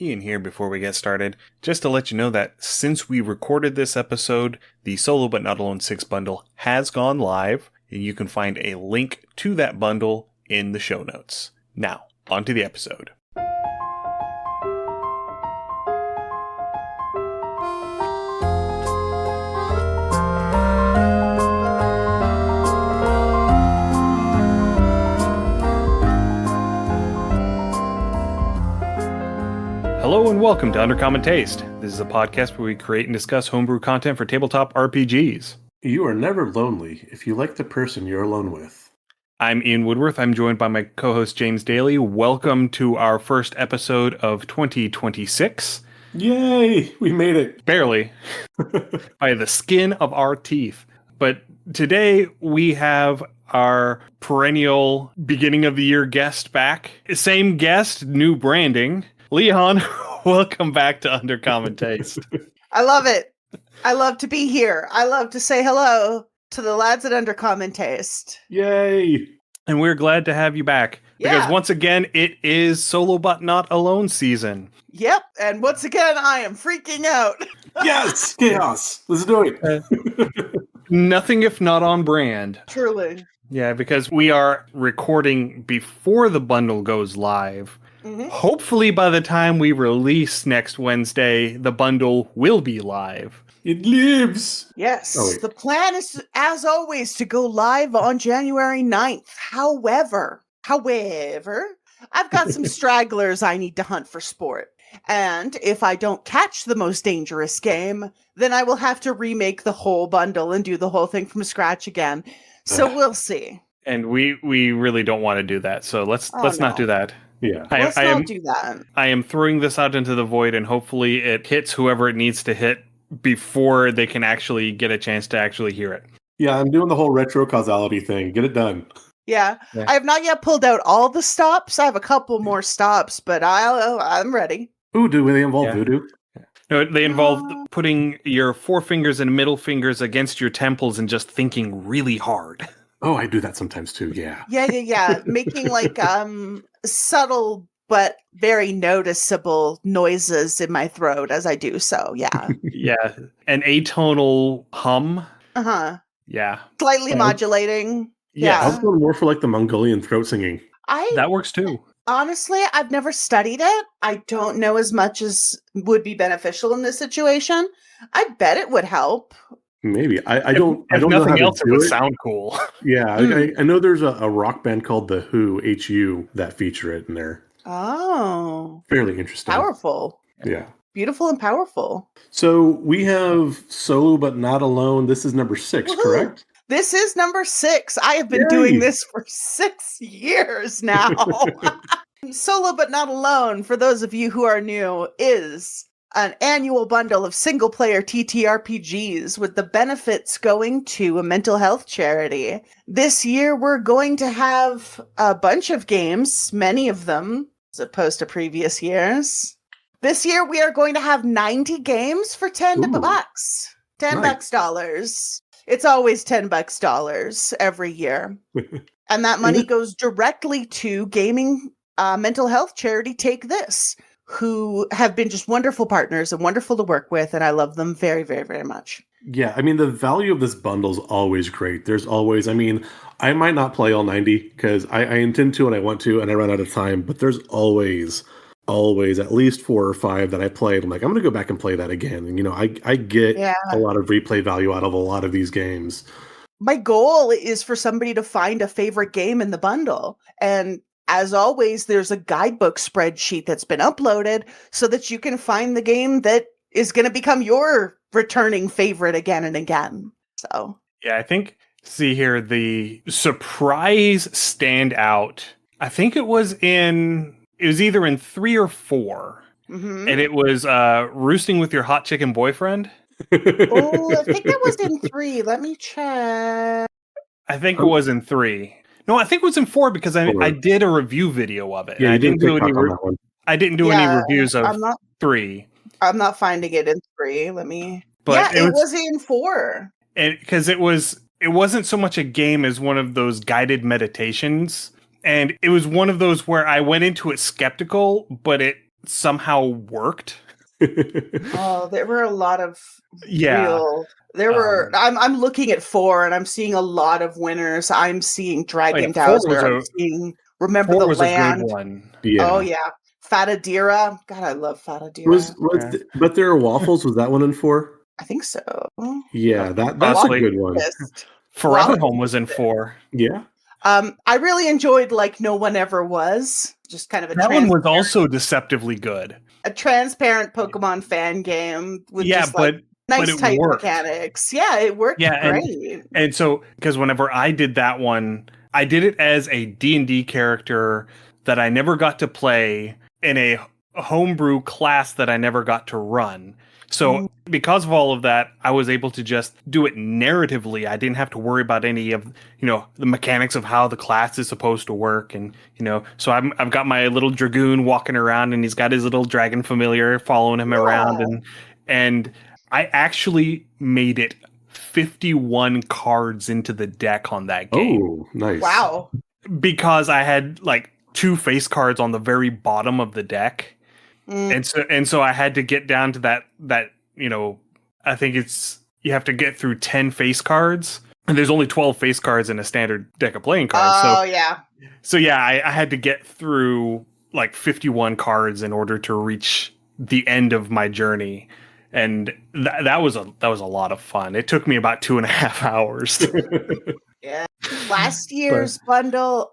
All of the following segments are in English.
Ian here before we get started. Just to let you know that since we recorded this episode, the Solo But Not Alone 6 bundle has gone live, and you can find a link to that bundle in the show notes. Now, on to the episode. Hello and welcome to Undercommon Taste. This is a podcast where we create and discuss homebrew content for tabletop RPGs. You are never lonely if you like the person you're alone with. I'm Ian Woodworth. I'm joined by my co-host James Daly. Welcome to our first episode of 2026. Yay! We made it. Barely. By the skin of our teeth. But today we have our perennial beginning of the year guest back. Same guest, new branding. Leon, welcome back to Undercommon Taste. I love it. I love to be here. I love to say hello to the lads at Undercommon Taste. Yay! And we're glad to have you back. Because once again, it is Solo But Not Alone season. Yep. And once again, I am freaking out. Yes! Chaos! Let's do it. Nothing if not on brand. Truly. Yeah, because we are recording before the bundle goes live. Mm-hmm. Hopefully by the time we release next Wednesday, the bundle will be live. It lives! Yes. The plan is, as always, to go live on January 9th. However, I've got some stragglers I need to hunt for sport. And if I don't catch the most dangerous game, then I will have to remake the whole bundle and do the whole thing from scratch again. So we'll see. And we really don't want to do that. So let's not do that. Yeah. Let's not do that. I am throwing this out into the void, and hopefully it hits whoever it needs to hit before they can actually get a chance to actually hear it. Yeah, I'm doing the whole retro causality thing. Get it done. Yeah. I have not yet pulled out all the stops. I have a couple more stops, but I'm ready. Ooh, do they involve voodoo? No, they involve putting your forefingers and middle fingers against your temples and just thinking really hard. Oh, I do that sometimes too, yeah. Yeah. Making like subtle but very noticeable noises in my throat as I do so, yeah. Yeah, an atonal hum. Uh-huh. Yeah. Slightly modulating. Yeah. I was going more for like the Mongolian throat singing. That works too. Honestly, I've never studied it. I don't know as much as would be beneficial in this situation. I bet it would help. Maybe. I don't if know how nothing to else, it do would it. sound cool. Yeah, I know there's a rock band called The Who, H-U, that feature it in there. Oh. Fairly interesting. Powerful. Yeah. Beautiful and powerful. So we have Solo But Not Alone. This is number 6, Woohoo! Correct? This is number 6. I have been doing this for 6 years now. Solo But Not Alone, for those of you who are new, is an annual bundle of single-player TTRPGs with the benefits going to a mental health charity. This year, we're going to have a bunch of games, many of them, as opposed to previous years. This year, we are going to have 90 games for $10. $10. It's always $10 every year. And that money goes directly to gaming mental health charity Take This, who have been just wonderful partners and wonderful to work with, and I love them very, very, very much. Yeah, I mean, the value of this bundle is always great. There's always, I mean, I might not play all 90 because I intend to and I want to and I run out of time, but there's always at least 4 or 5 that I played. I'm like, I'm going to go back and play that again. And, I get a lot of replay value out of a lot of these games. My goal is for somebody to find a favorite game in the bundle. And as always, there's a guidebook spreadsheet that's been uploaded so that you can find the game that is going to become your returning favorite again and again. So, yeah, I think, see here, the surprise standout, I think it was either in 3 or 4. Mm-hmm. And it was Roosting with Your Hot Chicken Boyfriend. Oh, I think that was in 3. Let me check. I think it was in 3. No, I think it was in 4 because I did a review video of it. Yeah, I didn't do any reviews of 3. I'm not finding it in 3. Let me. But it was in 4. Because it wasn't so much a game as one of those guided meditations. And it was one of those where I went into it skeptical, but it somehow worked. Oh, there were a lot of Yeah. real. There were. I'm looking at 4, and I'm seeing a lot of winners. I'm seeing Dragon 4 was Dowser. I'm a seeing Remember 4 the was a Land. good one. Yeah. Oh yeah, Fatadira. God, I love Fatadira. Was but there are waffles. Was that one in 4? I think so. Yeah, that's Possibly. a good one. Forever Home was in 4. Yeah. I really enjoyed Like No One Ever Was. Just kind of a That one was also deceptively good. a transparent Pokemon fan game with Yeah, just like nice it tight worked. mechanics. Yeah, it worked great. And so, because whenever I did that one, I did it as a D&D character that I never got to play in a homebrew class that I never got to run. So because of all of that, I was able to just do it narratively. I didn't have to worry about any of, the mechanics of how the class is supposed to work. And, so I've got my little Dragoon walking around, and he's got his little dragon familiar following him around. And I actually made it 51 cards into the deck on that game. Oh, nice. Wow. Because I had like 2 face cards on the very bottom of the deck. And so I had to get down to that I think you have to get through 10 face cards, and there's only 12 face cards in a standard deck of playing cards. Oh yeah. So yeah, I had to get through like 51 cards in order to reach the end of my journey. And that was a lot of fun. It took me about 2.5 hours. Yeah. Last year's bundle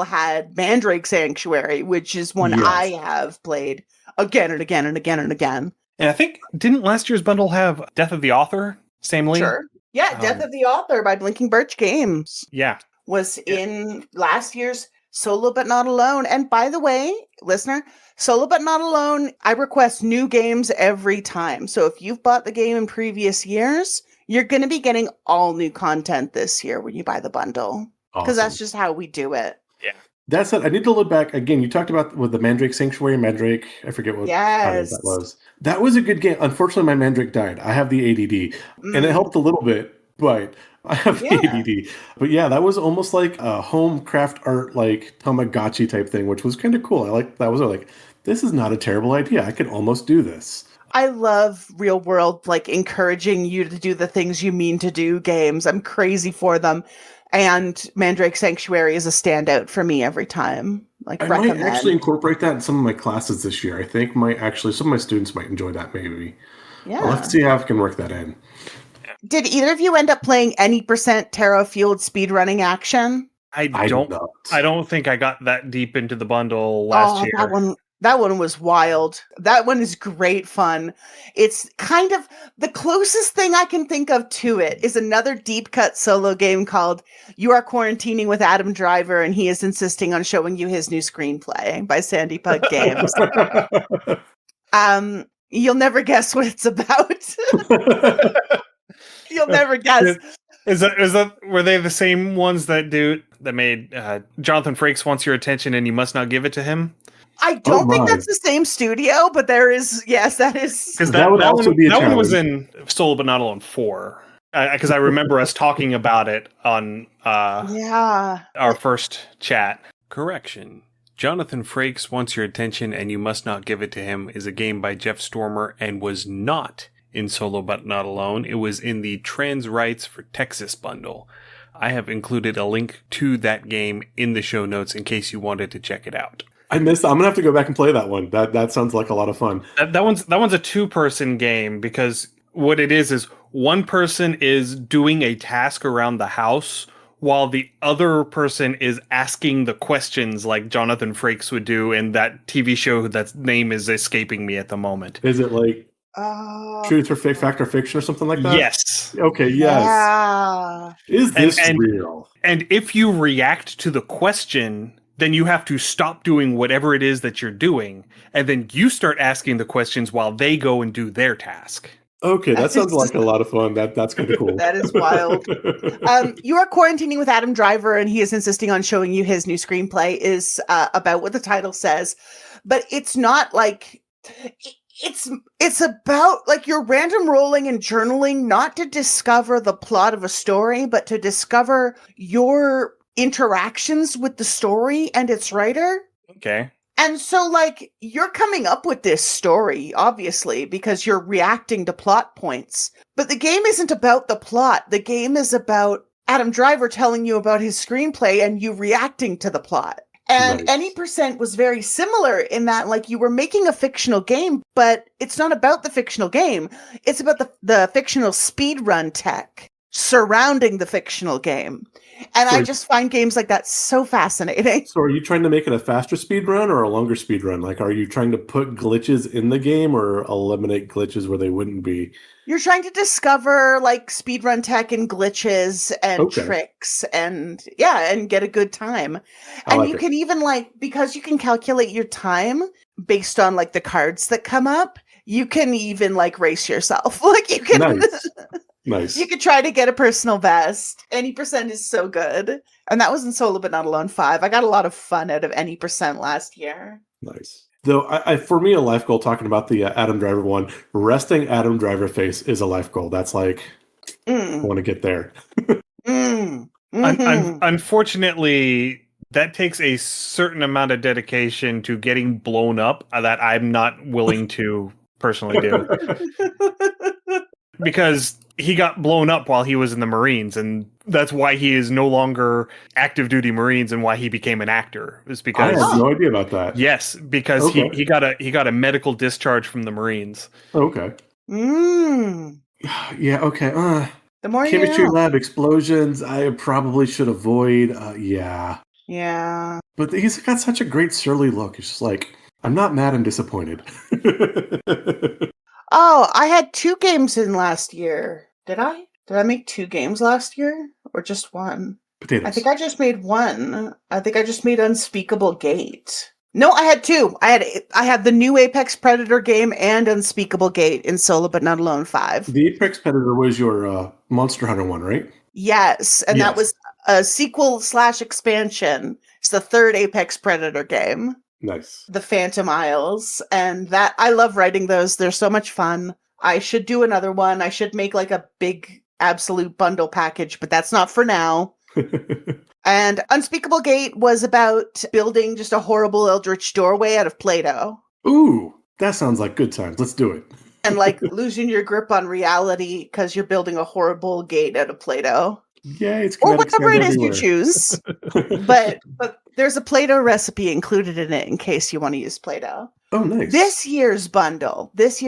had Mandrake Sanctuary, which is one I have played again and again and again and again. And I think, didn't last year's bundle have Death of the Author? Same link? Sure. Yeah, Death of the Author by Blinking Birch Games. Yeah. Was in last year's Solo But Not Alone. And by the way, listener, Solo But Not Alone, I request new games every time. So if you've bought the game in previous years, you're going to be getting all new content this year when you buy the bundle. Because that's just how we do it. Yeah. That's it. I need to look back again. You talked about with the Mandrake Sanctuary, Mandrake. I forget what that was. That was a good game. Unfortunately, my Mandrake died. I have the ADD, and it helped a little bit, but I have the ADD. But yeah, that was almost like a home craft art, like Tamagotchi type thing, which was kind of cool. I like that. Was like, this is not a terrible idea. I could almost do this. I love real world, like encouraging you to do the things you mean to do games. I'm crazy for them. And Mandrake Sanctuary is a standout for me every time. Like, I might actually incorporate that in some of my classes this year. I think some of my students might enjoy that maybe. Yeah. I'll have to see how I can work that in. Did either of you end up playing any % Terra Field speedrunning action? I don't think I got that deep into the bundle last year. That one was wild. That one is great fun. It's kind of the closest thing I can think of to it is another deep cut solo game called You Are Quarantining with Adam Driver, and he is insisting on showing you his new screenplay by Sandy Pug Games. You'll never guess what it's about. You'll never guess. Is that were they the same ones that made Jonathan Frakes Wants Your Attention and You Must Not Give It to Him? I don't think that's the same studio, but there is. Yes, that is. Because that one was in Solo But Not Alone 4. Because I remember us talking about it on our first chat. Correction. Jonathan Frakes Wants Your Attention and You Must Not Give It to Him is a game by Jeff Stormer and was not in Solo But Not Alone. It was in the Trans Rights for Texas bundle. I have included a link to that game in the show notes in case you wanted to check it out. I'm gonna have to go back and play that one. That sounds like a lot of fun. That one's a 2-person game because what it is one person is doing a task around the house while the other person is asking the questions like Jonathan Frakes would do in that TV show that's name is escaping me at the moment. Is it like Truth or Fact or Fiction or something like that? Yes. Okay, yes. Yeah. Is this real? And if you react to the question, then you have to stop doing whatever it is that you're doing, and then you start asking the questions while they go and do their task. Okay, that sounds like a lot of fun. That's kind of cool. That is wild. You Are Quarantining with Adam Driver, and he is insisting on showing you his new screenplay is about what the title says, but it's not like it's about like you're random rolling and journaling, not to discover the plot of a story, but to discover your interactions with the story and its writer. Okay. And so, like, you're coming up with this story, obviously, because you're reacting to plot points. But the game isn't about the plot. The game is about Adam Driver telling you about his screenplay and you reacting to the plot. And Nice. Any Percent was very similar in that, like, you were making a fictional game, but it's not about the fictional game. It's about the fictional speedrun tech surrounding the fictional game. And I So- just find games like that so fascinating. So are you trying to make it a faster speed run or a longer speed run? Like, are you trying to put glitches in the game or eliminate glitches where they wouldn't be? You're trying to discover like speedrun tech and glitches and Okay. tricks and get a good time. I And like you it. can even because you can calculate your time based on like the cards that come up, you can even like race yourself. Like you can Nice. Nice. you could try to get a personal best. Any Percent is so good. And that was in Solo But Not Alone 5. I got a lot of fun out of Any Percent last year. Nice. Though, I for me, a life goal, talking about the Adam Driver one, resting Adam Driver face is a life goal. That's like, I Mm. want to get there. Mm. Mhm. Unfortunately, that takes a certain amount of dedication to getting blown up that I'm not willing to personally do. Because he got blown up while he was in the Marines, and that's why he is no longer active duty Marines and why he became an actor. Is I because had no idea about that. yes, because Okay. he got a medical discharge from the Marines. Okay. Mm. Yeah. Okay. The more you Chemistry know. lab explosions. I probably should avoid. Yeah. Yeah. But he's got such a great surly look. It's just like, I'm not mad. I'm disappointed. Oh, I had 2 games in last year. Did I? Did I make 2 games last year? Or just 1? Potatoes. I think I just made 1. I think I just made Unspeakable Gate. No, I had 2. I had the new Apex Predator game and Unspeakable Gate in Solo But Not Alone 5. The Apex Predator was your Monster Hunter one, right? Yes, and that Yes. was a sequel/expansion. It's the 3rd Apex Predator game. Nice. The Phantom Isles, and that I love writing those. They're so much fun. I should do another one. I should make like a big absolute bundle package, but that's not for now. And Unspeakable Gate was about building just a horrible eldritch doorway out of Play-Doh Ooh, that sounds like good times. Let's do it. and like losing your grip on reality because you're building a horrible gate out of Play-Doh. Yay, it's Or kinetic whatever sand it is you everywhere. choose. But there's a Play-Doh recipe included in it in case you want to use Play-Doh. Oh, nice. This year's bundle. Yes.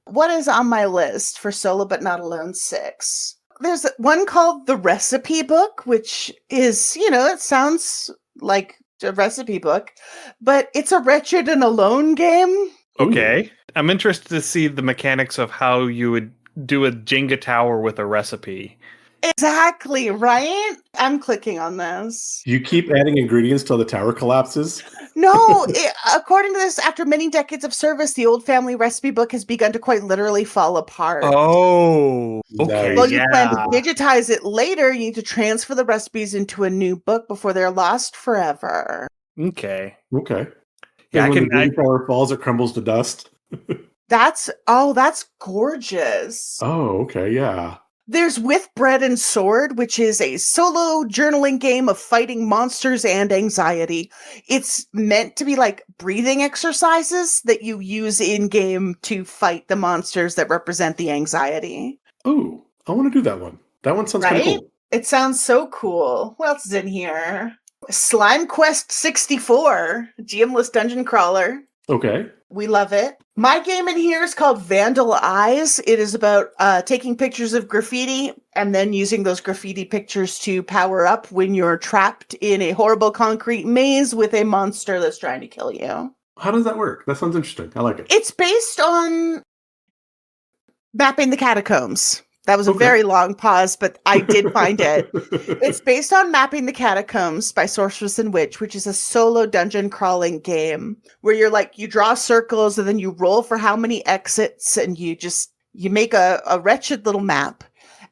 What is on my list for Solo But Not Alone 6? There's one called The Recipe Book, which is, it sounds like a recipe book, but it's a Wretched and Alone game. Okay. I'm interested to see the mechanics of how you would do a Jenga tower with a recipe. Exactly, right? I'm clicking on this. You keep adding ingredients till the tower collapses. No, according to this, after many decades of service, the old family recipe book has begun to quite literally fall apart. Oh, okay. Well, you plan to yeah. digitize it later. You need to transfer the recipes into a new book before they're lost forever. Okay. Okay. Yeah, And I when can. the Disney tower falls, it crumbles to dust. That's gorgeous. Oh, okay, yeah. There's With Bread and Sword, which is a solo journaling game of fighting monsters and anxiety. It's meant to be like breathing exercises that you use in game to fight the monsters that represent the anxiety. Oh, I want to do that one. That one sounds kind of Right? cool. It sounds so cool. What else is in here? Slime Quest 64, GM-less dungeon crawler. Okay. We love it. My game in here is called Vandal Eyes. It is about taking pictures of graffiti and then using those graffiti pictures to power up when you're trapped in a horrible concrete maze with a monster that's trying to kill you. How does that work? That sounds interesting. I like it. It's based on Mapping the Catacombs. That was a Okay. very long pause, but I did find it. It's based on Mapping the Catacombs by Sorceress and Witch, which is a solo dungeon crawling game where you draw circles and then you roll for how many exits and you make a wretched little map.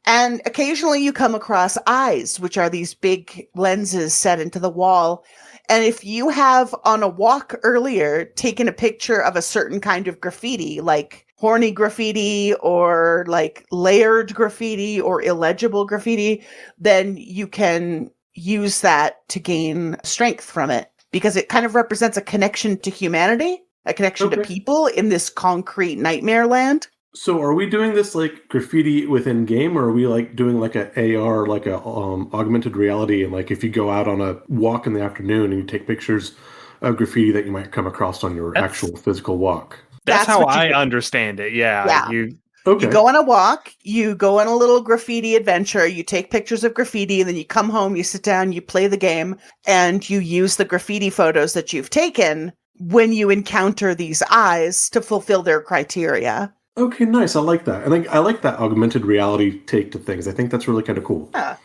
And occasionally you come across eyes, which are these big lenses set into the wall. And if you have on a walk earlier taken a picture of a certain kind of graffiti, like horny graffiti or like layered graffiti or illegible graffiti, then you can use that to gain strength from it. because it kind of represents a connection to humanity, a connection to people in this concrete nightmare land. So are we doing this like graffiti within game, or are we like doing like a AR, like a augmented reality, and like if you go out on a walk in the afternoon and you take pictures of graffiti that you might come across on your actual physical walk? That's how I understand it. Yeah. You go on a walk, you go on a little graffiti adventure, you take pictures of graffiti, and then you come home, you sit down, you play the game, and you use the graffiti photos that you've taken when you encounter these eyes to fulfill their criteria. Okay, nice. I like that. I like that augmented reality take to things. I think that's really kind of cool. Yeah.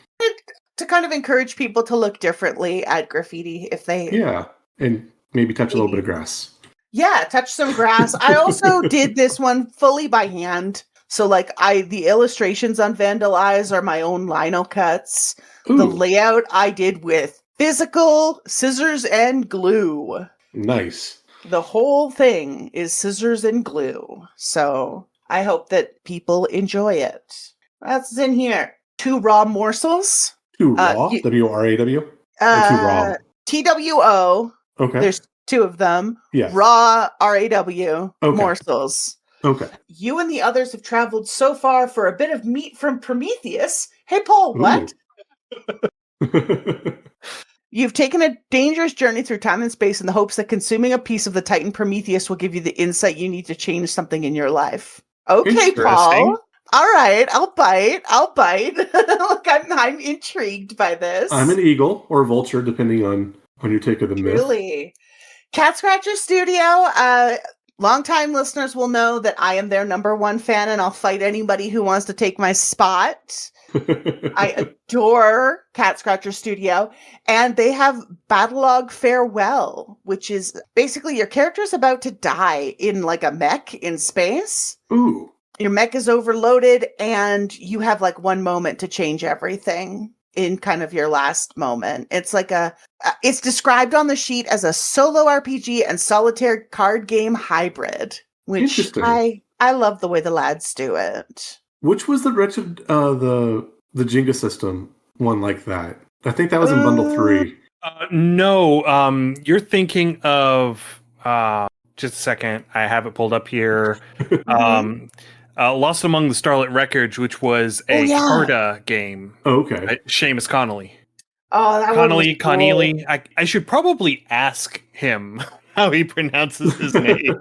To kind of encourage people to look differently at graffiti if they... Yeah, and maybe touch a little bit of grass. Yeah, touch some grass. I also did this one fully by hand. So like the illustrations on Vandal Eyes are my own lino cuts. Ooh. The layout I did with physical scissors and glue. Nice. The whole thing is scissors and glue. So I hope that people enjoy it. That's in here. 2 raw morsels. 2 raw? W-R-A-W? 2 raw. T-W-O. Okay. There's 2 of them. Yes. Raw, R-A-W, morsels. Okay. You and the others have traveled so far for a bit of meat from Prometheus. Hey, Paul, what? You've taken a dangerous journey through time and space in the hopes that consuming a piece of the Titan Prometheus will give you the insight you need to change something in your life. Okay, Paul. All right, I'll bite. Look, I'm intrigued by this. I'm an eagle or vulture, depending on your take of the myth. Really? Cat Scratcher Studio, longtime listeners will know that I am their #1 fan, and I'll fight anybody who wants to take my spot. I adore Cat Scratcher Studio, and they have Battlelog Farewell, which is basically your character's about to die in like a mech in space. Ooh. Your mech is overloaded, and you have like 1 moment to change everything in kind of your last moment. It's like it's described on the sheet as a solo RPG and solitaire card game hybrid, which I love the way the lads do it. Which was the wretched, the Jenga system one like that? I think that was in Bundle 3. No, you're thinking of, just a second, I have it pulled up here. Lost Among the Starlit Wreckage, which was a Carta game. Oh, okay. Seamus Connolly. Oh, that Connolly. I should probably ask him how he pronounces his name.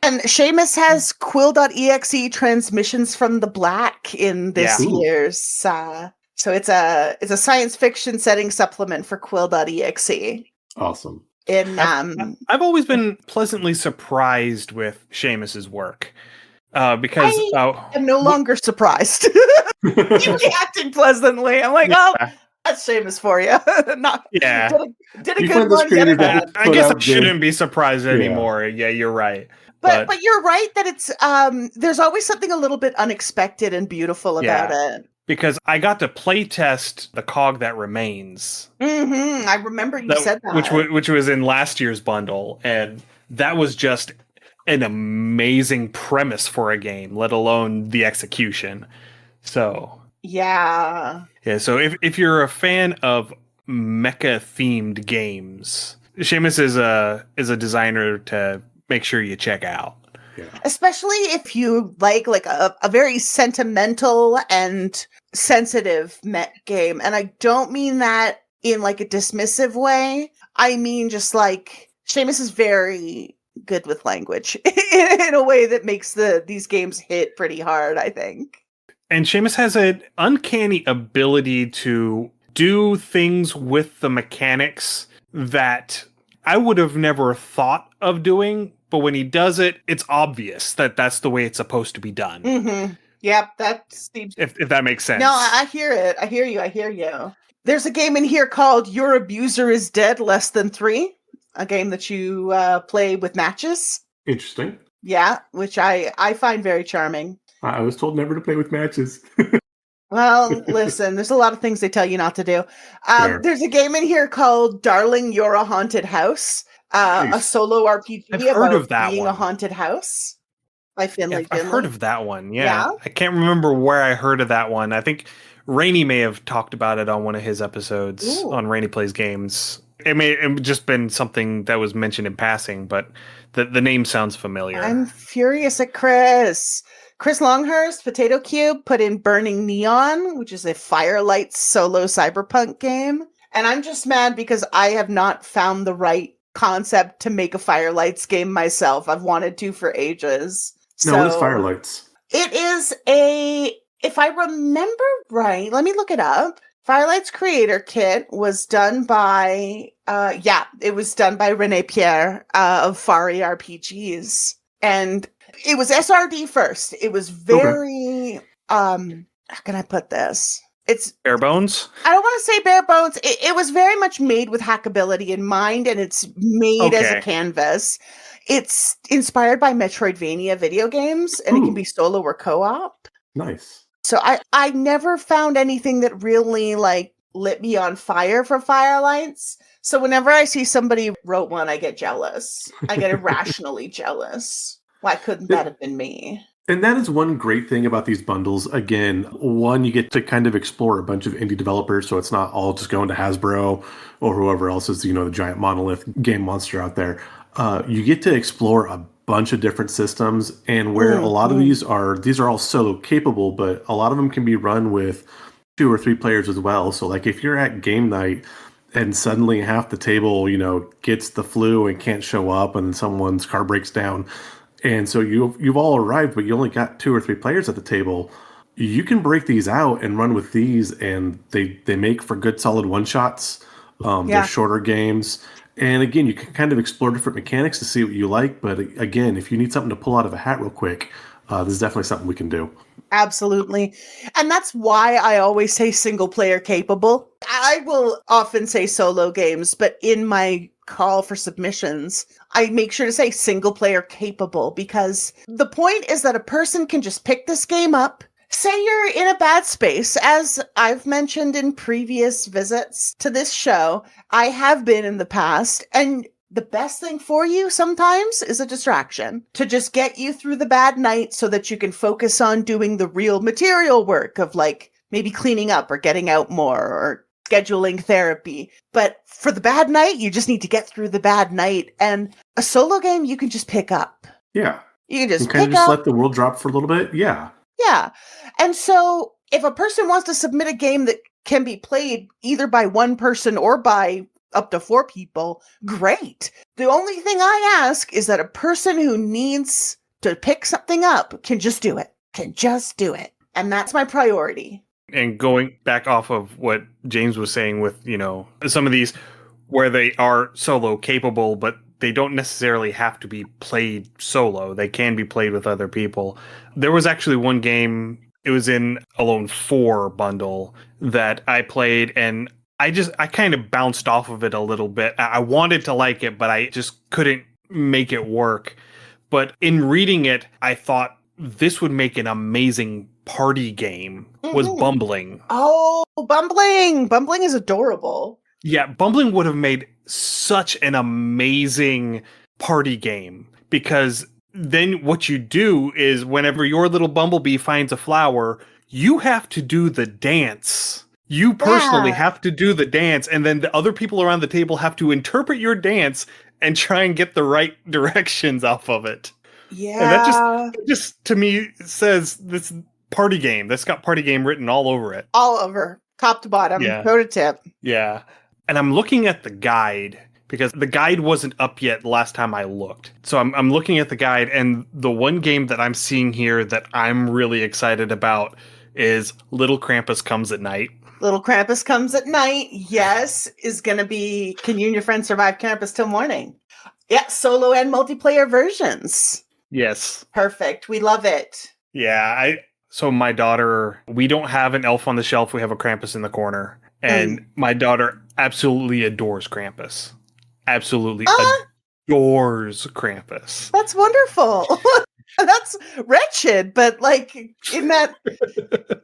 And Seamus has Quill.exe transmissions from the Black in this year's. So it's a science fiction setting supplement for Quill.exe. Awesome. I've always been pleasantly surprised with Seamus's work. Because I'm no longer surprised. He was acting pleasantly. I'm like, that's Seamus for you. Did a good one. I guess I shouldn't be surprised anymore. Yeah, you're right. But you're right that it's there's always something a little bit unexpected and beautiful about it. Because I got to play test the Cog That Remains. Mm-hmm. I remember you said that. Which was in last year's bundle, and that was just an amazing premise for a game, let alone the execution. So so if you're a fan of mecha themed games, Seamus is a designer to make sure you check out. Especially if you like a very sentimental and sensitive mech game, and I don't mean that in like a dismissive way. I mean just like Seamus is very good with language in a way that makes these games hit pretty hard, I think. And Seamus has an uncanny ability to do things with the mechanics that I would have never thought of doing, but when he does it, it's obvious that that's the way it's supposed to be done. Mm-hmm. Yep, that seems... If that makes sense. No, I hear it. I hear you. There's a game in here called Your Abuser is Dead Less Than 3. A game that you play with matches. Interesting. Yeah, which I find very charming. I was told never to play with matches. Well, listen, there's a lot of things they tell you not to do. There's a game in here called Darling, You're a Haunted House. A solo RPG about being a haunted house. By Finley. I've heard of that one, yeah. I can't remember where I heard of that one. I think Rainey may have talked about it on one of his episodes on Rainey Plays Games. It may have just been something that was mentioned in passing, but the name sounds familiar. I'm furious at Chris. Chris Longhurst, Potato Cube, put in Burning Neon, which is a Firelight solo cyberpunk game. And I'm just mad because I have not found the right concept to make a Firelights game myself. I've wanted to for ages. No, what is Firelights? It is if I remember right, let me look it up. Firelight's creator kit was done by, it was done by Renee Pierre of Fari RPGs. And it was SRD first. It was very, how can I put this? It's bare bones. I don't want to say bare bones. It was very much made with hackability in mind, and it's made as a canvas. It's inspired by Metroidvania video games, and it can be solo or co-op. Nice. So I never found anything that really like lit me on fire for Firelights. So whenever I see somebody wrote one, I get jealous. I get irrationally jealous. Why couldn't that have been me? And that is one great thing about these bundles. Again, one, you get to kind of explore a bunch of indie developers, so it's not all just going to Hasbro or whoever else is, the giant monolith game monster out there. You get to explore a bunch of different systems, and where a lot of these are all solo capable, but a lot of them can be run with 2 or 3 players as well. So like if you're at game night and suddenly half the table, gets the flu and can't show up, and someone's car breaks down, and so you've all arrived, but you only got 2 or 3 players at the table, you can break these out and run with these, and they make for good solid one-shots. They're shorter games. And again, you can kind of explore different mechanics to see what you like. But again, if you need something to pull out of a hat real quick, this is definitely something we can do. Absolutely. And that's why I always say single player capable. I will often say solo games, but in my call for submissions, I make sure to say single player capable, because the point is that a person can just pick this game up. Say you're in a bad space, as I've mentioned in previous visits to this show, I have been in the past, and the best thing for you sometimes is a distraction to just get you through the bad night so that you can focus on doing the real material work of like maybe cleaning up or getting out more or scheduling therapy. But for the bad night, you just need to get through the bad night, and a solo game you can just pick up. Yeah. You can just kind of just let the world drop for a little bit. Yeah. Yeah. And so if a person wants to submit a game that can be played either by one person or by up to 4 people, great. The only thing I ask is that a person who needs to pick something up can just do it. And that's my priority. And going back off of what James was saying with, some of these where they are solo capable, but they don't necessarily have to be played solo. They can be played with other people. There was actually one game, it was in Alone 4 bundle that I played, and I kind of bounced off of it a little bit. I wanted to like it, but I just couldn't make it work. But in reading it, I thought this would make an amazing party game, was Bumbling. Oh, Bumbling! Bumbling is adorable. Yeah, Bumbling would have made such an amazing party game, because then what you do is whenever your little bumblebee finds a flower, you have to do the dance. You personally have to do the dance, and then the other people around the table have to interpret your dance and try and get the right directions off of it. Yeah. And that just to me says this party game. That's got party game written all over it. All over. Top to bottom. Yeah. Prototype. Yeah. And I'm looking at the guide because the guide wasn't up yet the last time I looked. So I'm looking at the guide, and the one game that I'm seeing here that I'm really excited about is Little Krampus Comes at Night. Little Krampus Comes at Night, yes, is going to be Can You and Your Friends Survive Krampus Till Morning? Yeah, solo and multiplayer versions. Yes. Perfect. We love it. Yeah, so my daughter, we don't have an elf on the shelf. We have a Krampus in the corner. And my daughter absolutely adores Krampus. Absolutely adores Krampus. That's wonderful. That's wretched, but like in that,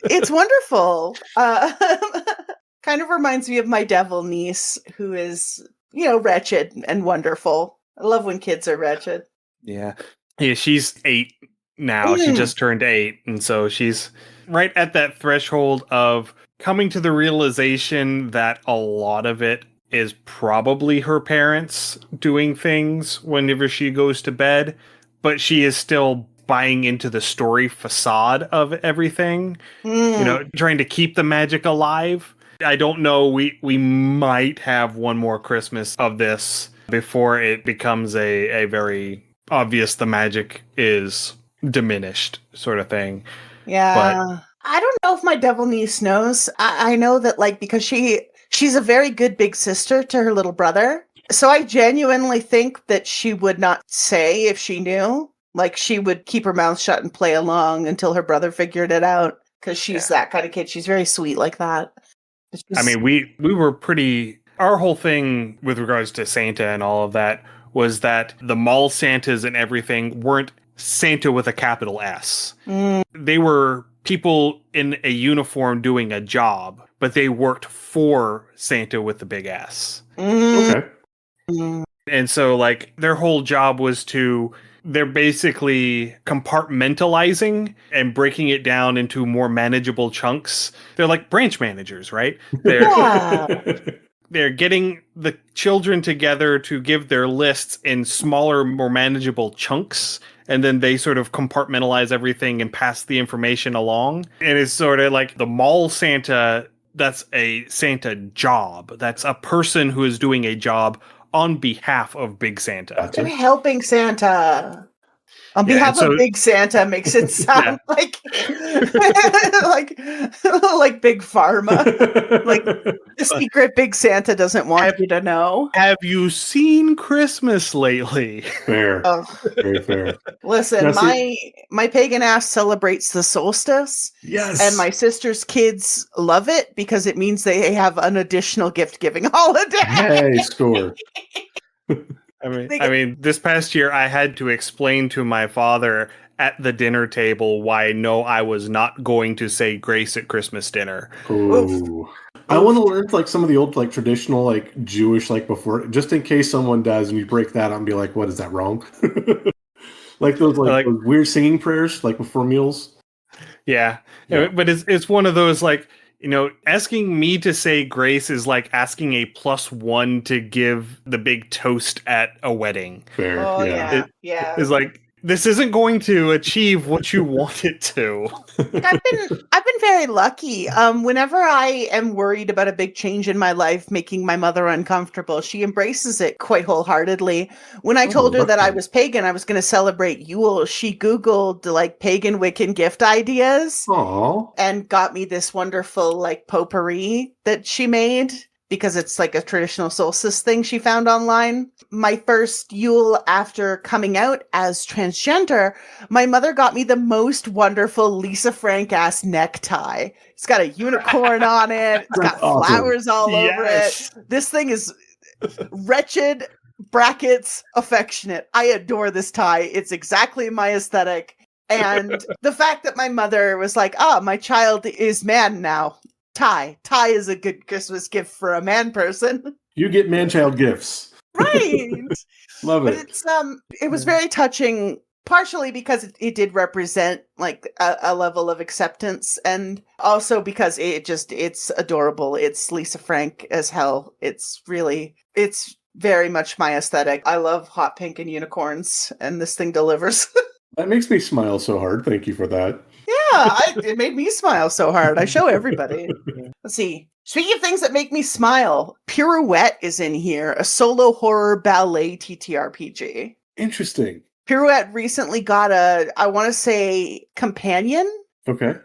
it's wonderful. Kind of reminds me of my devil niece, who is, wretched and wonderful. I love when kids are wretched. Yeah. Yeah, she's 8 now. She just turned 8. And so she's right at that threshold of coming to the realization that a lot of it is probably her parents doing things whenever she goes to bed, but she is still buying into the story facade of everything, trying to keep the magic alive. I don't know. We might have one more Christmas of this before it becomes a very obvious the magic is diminished sort of thing. Yeah. But I don't know if my devil niece knows. I know that, like, because she's a very good big sister to her little brother. So I genuinely think that she would not say if she knew. Like, she would keep her mouth shut and play along until her brother figured it out. Because she's that kind of kid. She's very sweet like that. I mean, we were pretty... Our whole thing with regards to Santa and all of that was that the mall Santas and everything weren't Santa with a capital S. They were people in a uniform doing a job, but they worked for Santa with the big S. Okay. And so, like, their whole job was they're basically compartmentalizing and breaking it down into more manageable chunks. They're like branch managers, right? They're getting the children together to give their lists in smaller, more manageable chunks. And then they sort of compartmentalize everything and pass the information along. And it's sort of like the mall Santa, that's a Santa job. That's a person who is doing a job on behalf of Big Santa. They're helping Santa. On behalf of Big Santa makes it sound like like Big Pharma. Like the secret Big Santa doesn't want you to know. Have you seen Christmas lately? Fair. Very fair. Listen, my pagan ass celebrates the solstice. Yes. And my sister's kids love it because it means they have an additional gift-giving holiday. Hey, score. I mean, this past year I had to explain to my father at the dinner table why I was not going to say grace at Christmas dinner. Ooh. I want to learn like some of the old like traditional like Jewish like before, just in case someone does and you break that out and be like, what, is that wrong? Like those those weird singing prayers like before meals. Yeah. But it's one of those like, asking me to say grace is like asking a +1 to give the big toast at a wedding. Fair. Oh, yeah. It's like, this isn't going to achieve what you want it to. I've been very lucky. Whenever I am worried about a big change in my life making my mother uncomfortable, she embraces it quite wholeheartedly. When I told her that I was pagan, I was going to celebrate Yule, she Googled like pagan Wiccan gift ideas. Aww. And got me this wonderful like potpourri that she made because it's like a traditional solstice thing she found online. My first Yule after coming out as transgender, my mother got me the most wonderful Lisa Frank ass necktie. It's got a unicorn on it. It's got flowers all over it. This thing is wretched brackets affectionate. I adore this tie. It's exactly my aesthetic. And the fact that my mother was like, my child is man now. Tie is a good Christmas gift for a man person. You get man-child gifts. Right. Love it. But it was very touching, partially because it did represent like a level of acceptance, and also because it's adorable. It's Lisa Frank as hell. It's very much my aesthetic. I love hot pink and unicorns, and this thing delivers. That makes me smile so hard. Thank you for that. Yeah, it made me smile so hard. I show everybody. Let's see. Speaking of things that make me smile, Pirouette is in here, a solo horror ballet TTRPG. Interesting. Pirouette recently got I want to say, companion. Okay.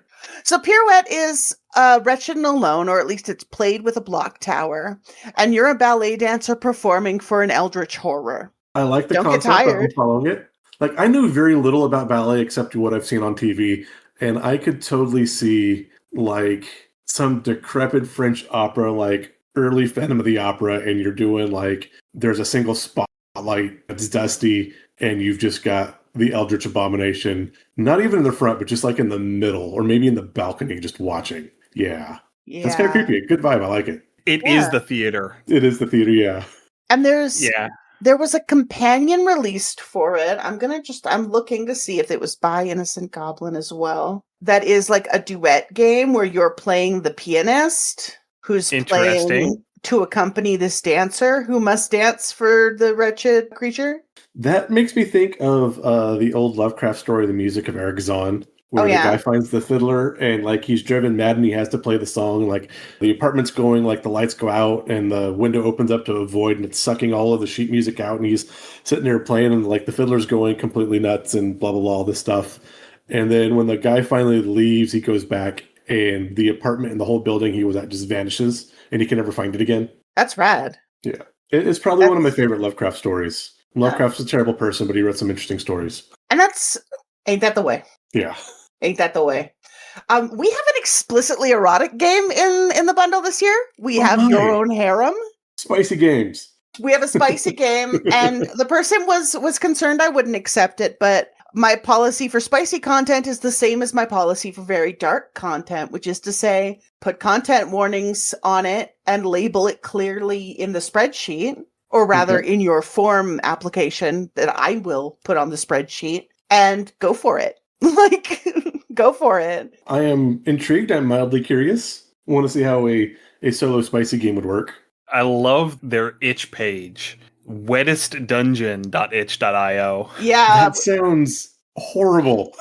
So Pirouette is Wretched and Alone, or at least it's played with a block tower, and you're a ballet dancer performing for an eldritch horror. I like the concept. I'm following it. Like, I knew very little about ballet except what I've seen on TV, and I could totally see, like, some decrepit French opera, like, early Phantom of the Opera, and you're doing, like, there's a single spotlight that's dusty, and you've just got the Eldritch Abomination, not even in the front, but just, like, in the middle, or maybe in the balcony, just watching. Yeah. That's kind of creepy. Good vibe. I like it. It is the theater. It is the theater, yeah. And there was a companion released for it. I'm looking to see if it was by Innocent Goblin as well. That is like a duet game where you're playing the pianist who's playing to accompany this dancer who must dance for the wretched creature. That makes me think of the old Lovecraft story, The Music of Eric Zahn, where the guy finds the fiddler and like he's driven mad and he has to play the song. Like the apartment's going, like the lights go out and the window opens up to a void and it's sucking all of the sheet music out and he's sitting there playing and like the fiddler's going completely nuts and blah, blah, blah, all this stuff. And then when the guy finally leaves, he goes back and the apartment and the whole building he was at just vanishes and he can never find it again. That's rad. Yeah. It's probably one of my favorite Lovecraft stories. Lovecraft's a terrible person, but he wrote some interesting stories. And ain't that the way? Yeah. Ain't that the way? We have an explicitly erotic game in the bundle this year. We have Your Own Harem. Spicy games. We have a spicy game, and the person was concerned I wouldn't accept it, but my policy for spicy content is the same as my policy for very dark content, which is to say, put content warnings on it and label it clearly in the spreadsheet, or rather in your form application that I will put on the spreadsheet, and go for it. Like, go for it. I am intrigued. I'm mildly curious. I want to see how a solo spicy game would work. I love their itch page. wettestdungeon.itch.io. Yeah. That sounds horrible.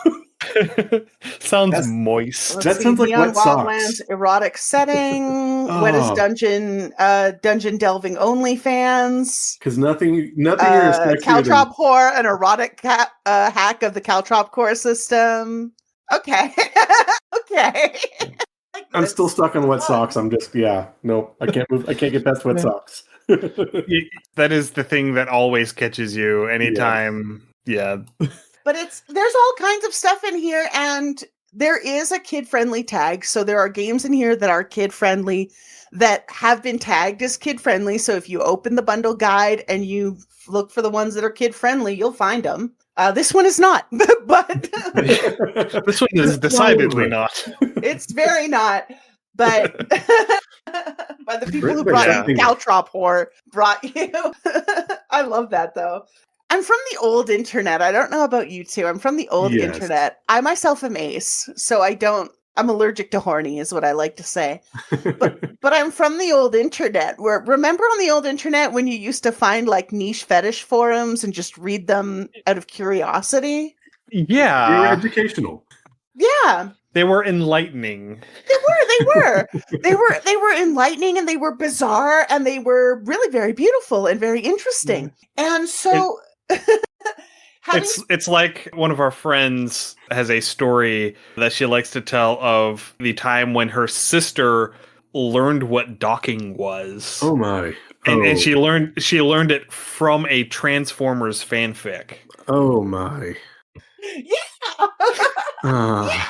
Sounds moist. That sounds like Wet Socks. Wildlands, erotic setting, Wettest Dungeon, dungeon delving OnlyFans. Because nothing here is sexier Caltrop Whore, an erotic hack of the Caltrop core system. Okay. Okay. I'm still stuck on Wet Socks. I'm just, nope. I can't move. I can't get past Wet Socks. That is the thing that always catches you anytime. Yeah. But there's all kinds of stuff in here, and there is a kid-friendly tag. So there are games in here that are kid-friendly that have been tagged as kid-friendly. So if you open the bundle guide and you look for the ones that are kid-friendly, you'll find them. This one is not, but this one is decidedly not. It's very not. But by the people who brought you Caltrop Whore brought you. I love that though. I'm from the old internet. I don't know about you two. I'm from the old internet. I myself am ace, so I'm allergic to horny is what I like to say. But I'm from the old internet. Remember on the old internet when you used to find like niche fetish forums and just read them out of curiosity? Yeah. They were educational. Yeah. They were enlightening. They were. They were enlightening and they were bizarre and they were really very beautiful and very interesting. And so it's like one of our friends has a story that she likes to tell of the time when her sister learned what docking was. Oh my. And she learned it from a Transformers fanfic. Oh my. Yeah. Yeah.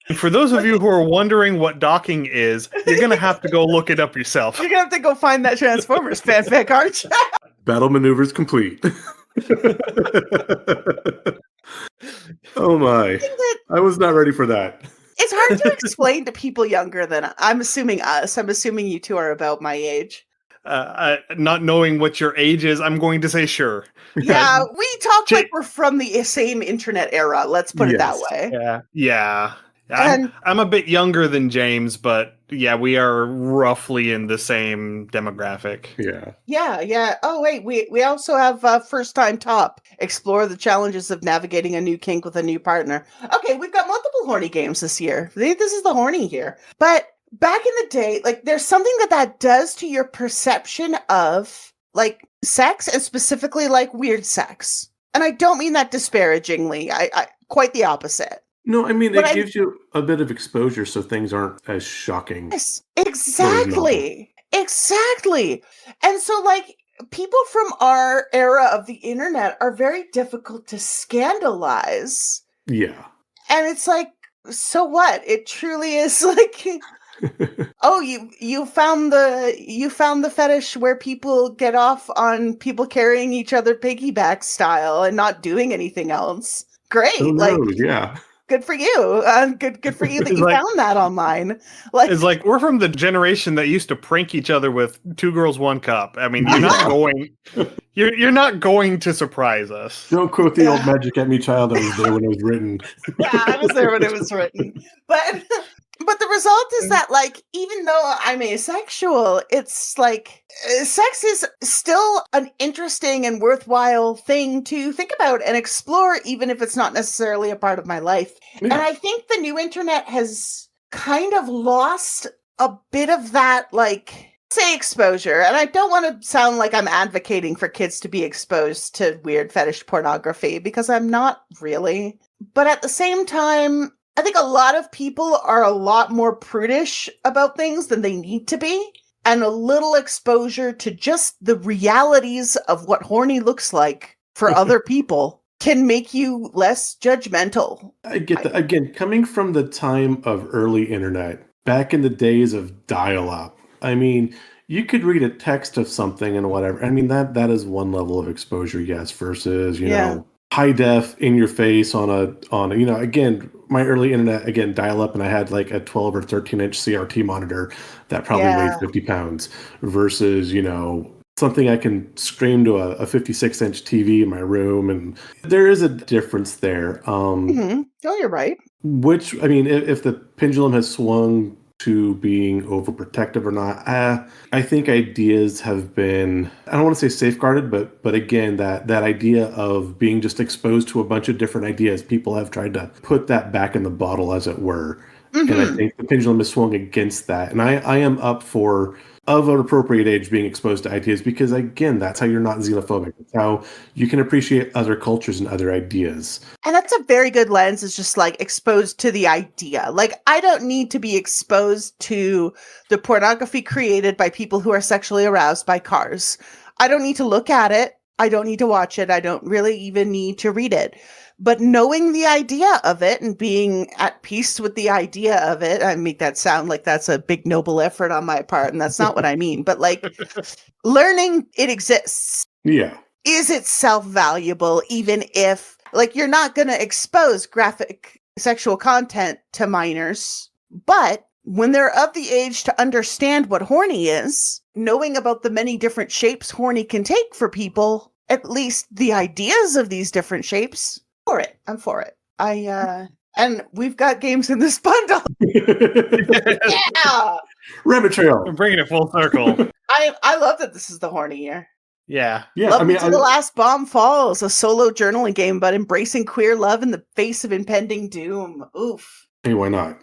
And for those of you who are wondering what docking is, you're going to have to go look it up yourself. You're going to have to go find that Transformers fanfic, aren't you? Battle maneuvers complete. Oh my. I was not ready for that. It's hard to explain to people younger than I'm assuming us. I'm assuming you two are about my age. Not knowing what your age is, I'm going to say sure. Yeah, we talk like we're from the same internet era. Let's put it that way. Yeah. I'm a bit younger than James, but yeah, we are roughly in the same demographic. Yeah. Oh, wait, we also have First Time Top. Explore the challenges of navigating a new kink with a new partner. Okay, we've got multiple horny games this year. This is the horny here. But back in the day, like, there's something that does to your perception of, like, sex, and specifically, like, weird sex. And I don't mean that disparagingly. I quite the opposite. No, I mean, it gives you a bit of exposure so things aren't as shocking. Yes, exactly. Exactly. And so, like, people from our era of the internet are very difficult to scandalize. Yeah. And it's like, so what? It truly is like, oh, you found the fetish where people get off on people carrying each other piggyback style and not doing anything else. Great. Like, yeah. Good for you. Good for you that you found that online. Like, it's like we're from the generation that used to prank each other with 2 girls, 1 cup. I mean, you're not going to surprise us. Don't quote the old Magic at Me Child. I was there when it was written. Yeah, I was there when it was written. But But the result is that, like, even though I'm asexual, it's like sex is still an interesting and worthwhile thing to think about and explore, even if it's not necessarily a part of my life. Yeah. And I think the new internet has kind of lost a bit of that, like, say, exposure. And I don't want to sound like I'm advocating for kids to be exposed to weird fetish pornography, because I'm not really. But at the same time, I think a lot of people are a lot more prudish about things than they need to be. And a little exposure to just the realities of what horny looks like for other people can make you less judgmental. I get that. Again, coming from the time of early internet, back in the days of dial-up, I mean, you could read a text of something and whatever. I mean, that is one level of exposure, yes, versus, you know, high def in your face on a, you know, again, my early internet, again, dial up, and I had like a 12 or 13 inch CRT monitor that probably weighed 50 pounds versus, you know, something I can stream to a 56-inch TV in my room. And there is a difference there. Oh, you're right. Which, I mean, if the pendulum has swung to being overprotective or not, I think ideas have been, I don't want to say safeguarded, but again, that idea of being just exposed to a bunch of different ideas, people have tried to put that back in the bottle, as it were. And I think the pendulum has swung against that. And I am up for, of an appropriate age, being exposed to ideas, because again, that's how you're not xenophobic. It's how you can appreciate other cultures and other ideas. And that's a very good lens, is just like exposed to the idea. Like, I don't need to be exposed to the pornography created by people who are sexually aroused by cars. I don't need to look at it. I don't need to watch it. I don't really even need to read it. But knowing the idea of it and being at peace with the idea of it, I make that sound like that's a big noble effort on my part, and that's not what I mean. But like, learning it exists is itself valuable, even if, like, you're not going to expose graphic sexual content to minors. But when they're of the age to understand what horny is, knowing about the many different shapes horny can take for people, at least the ideas of these different shapes, I'm for it. And we've got games in this bundle. Yeah. Rabbit Trail. I'm bringing it full circle. I love that this is the horny year. Yeah. Love Me to the Last Bomb Falls, a solo journaling game about embracing queer love in the face of impending doom. Oof. Hey, why not?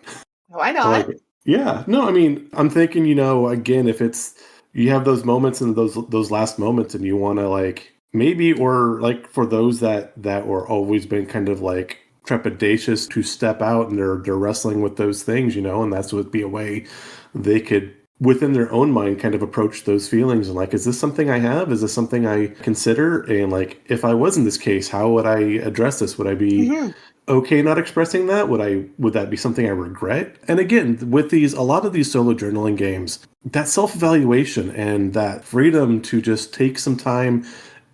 Why not? I like it. Yeah. No, I mean, I'm thinking, you know, again, if it's, you have those moments and those last moments and you want to, like, maybe, or like for those that were always been kind of like trepidatious to step out and they're wrestling with those things, you know, and that's would be a way they could, within their own mind, kind of approach those feelings and like, is this something I have? Is this something I consider? And like, if I was in this case, how would I address this? Would I be okay not expressing that? Would that be something I regret? And again, with a lot of these solo journaling games, that self-evaluation and that freedom to just take some time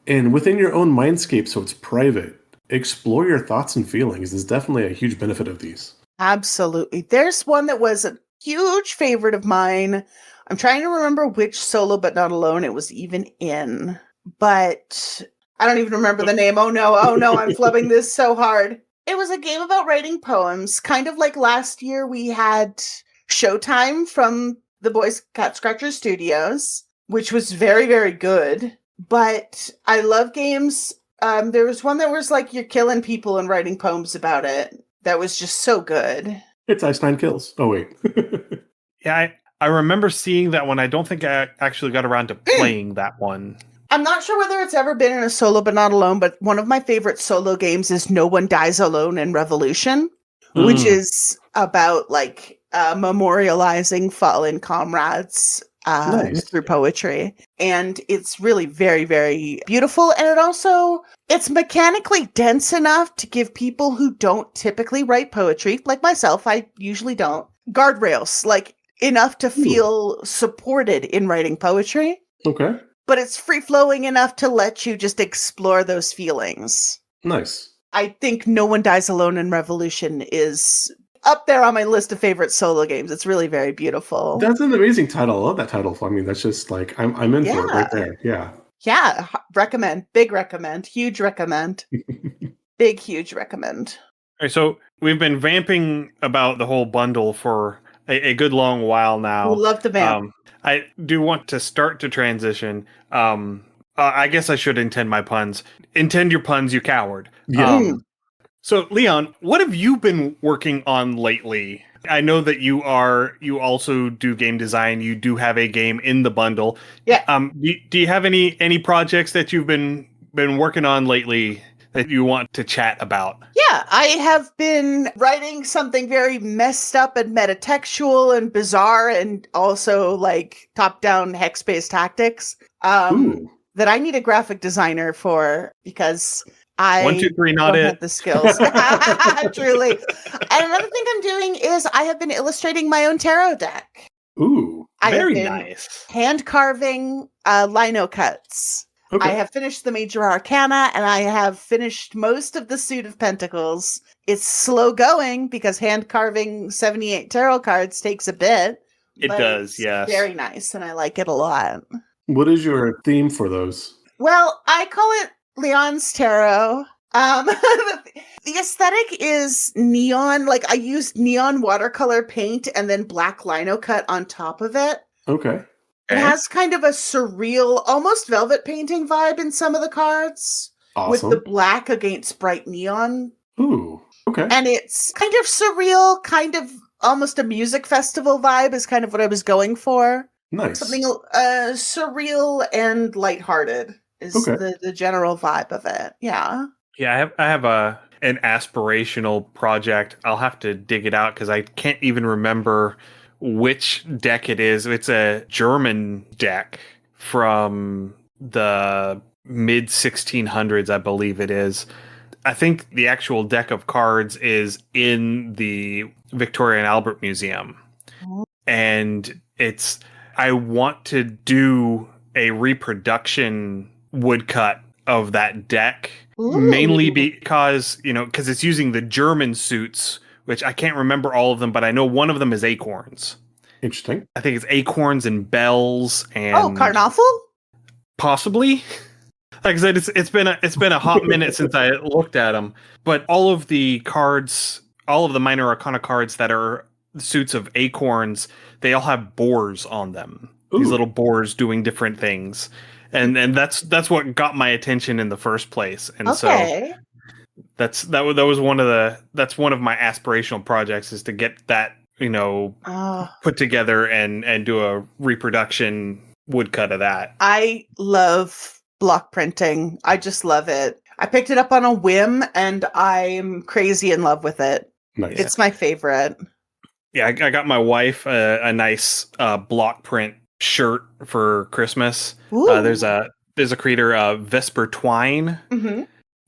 and within your own mindscape, so it's private, explore your thoughts and feelings is definitely a huge benefit of these. Absolutely. There's one that was a huge favorite of mine. I'm trying to remember which Solo But Not Alone it was even in, but I don't even remember the name. Oh no, I'm flubbing this so hard. It was a game about writing poems, kind of like last year we had Showtime from the Boys Cat Scratcher Studios, which was very, very good. But I love games. There was one that was like you're killing people and writing poems about it. That was just so good. It's Ice Nine Kills. Oh, wait. Yeah, I remember seeing that one. I don't think I actually got around to playing that one. I'm not sure whether it's ever been in a Solo But Not Alone, but one of my favorite solo games is No One Dies Alone in Revolution, which is about like memorializing fallen comrades through poetry. And it's really very, very beautiful. And it's mechanically dense enough to give people who don't typically write poetry, like myself, I usually don't, guardrails, like enough to feel supported in writing poetry. Okay. But it's free-flowing enough to let you just explore those feelings. Nice. I think No One Dies Alone in Revolution is up there on my list of favorite solo games. It's really very beautiful. That's an amazing title. I love that title. I mean, that's just like, I'm in for it right there. Yeah. Yeah. Recommend. Big recommend. Huge recommend. Big, huge recommend. All right, so we've been vamping about the whole bundle for a good long while now. We love the vamp. I do want to start to transition. I guess I should intend my puns. Intend your puns, you coward. Yeah. So, Leon, what have you been working on lately? I know that you also do game design. You do have a game in the bundle. Yeah. Do you have any projects that you've been working on lately that you want to chat about? Yeah, I have been writing something very messed up and metatextual and bizarre and also like top-down hex-based tactics that I need a graphic designer for because I 1, 2, 3, not don't it. have the skills. Truly. And another thing I'm doing is I have been illustrating my own tarot deck. Ooh. I have Very been nice. hand carving lino cuts. Okay. I have finished the Major Arcana, and I have finished most of the Suit of Pentacles. It's slow going because hand carving 78 tarot cards takes a bit. It but does, it's yes. very nice, and I like it a lot. What is your theme for those? Well, I call it Leon's Tarot. The aesthetic is neon. Like I used neon watercolor paint and then black lino cut on top of it. Okay. It has kind of a surreal, almost velvet painting vibe in some of the cards. Awesome. With the black against bright neon. Ooh. Okay. And it's kind of surreal, kind of almost a music festival vibe is kind of what I was going for. Nice. Something surreal and lighthearted is the general vibe of it. Yeah. Yeah, I have an aspirational project. I'll have to dig it out because I can't even remember which deck it is. It's a German deck from the mid 1600s, I believe it is. I think the actual deck of cards is in the Victoria and Albert Museum. And I want to do a reproduction woodcut of that deck. Ooh. Mainly because it's using the German suits, which I can't remember all of them, but I know one of them is acorns. Interesting. I think it's acorns and bells and Carnaffal? Possibly. Like I said, it's been a hot minute since I looked at them. But all of the cards, all of the minor arcana cards that are suits of acorns, they all have boars on them. Ooh. These little boars doing different things. And that's what got my attention in the first place. And so that's one of my aspirational projects is to get that, put together and do a reproduction woodcut of that. I love block printing. I just love it. I picked it up on a whim and I'm crazy in love with it. Nice. It's my favorite. Yeah, I got my wife a nice block print shirt for Christmas. There's a creator, Vesper Twine,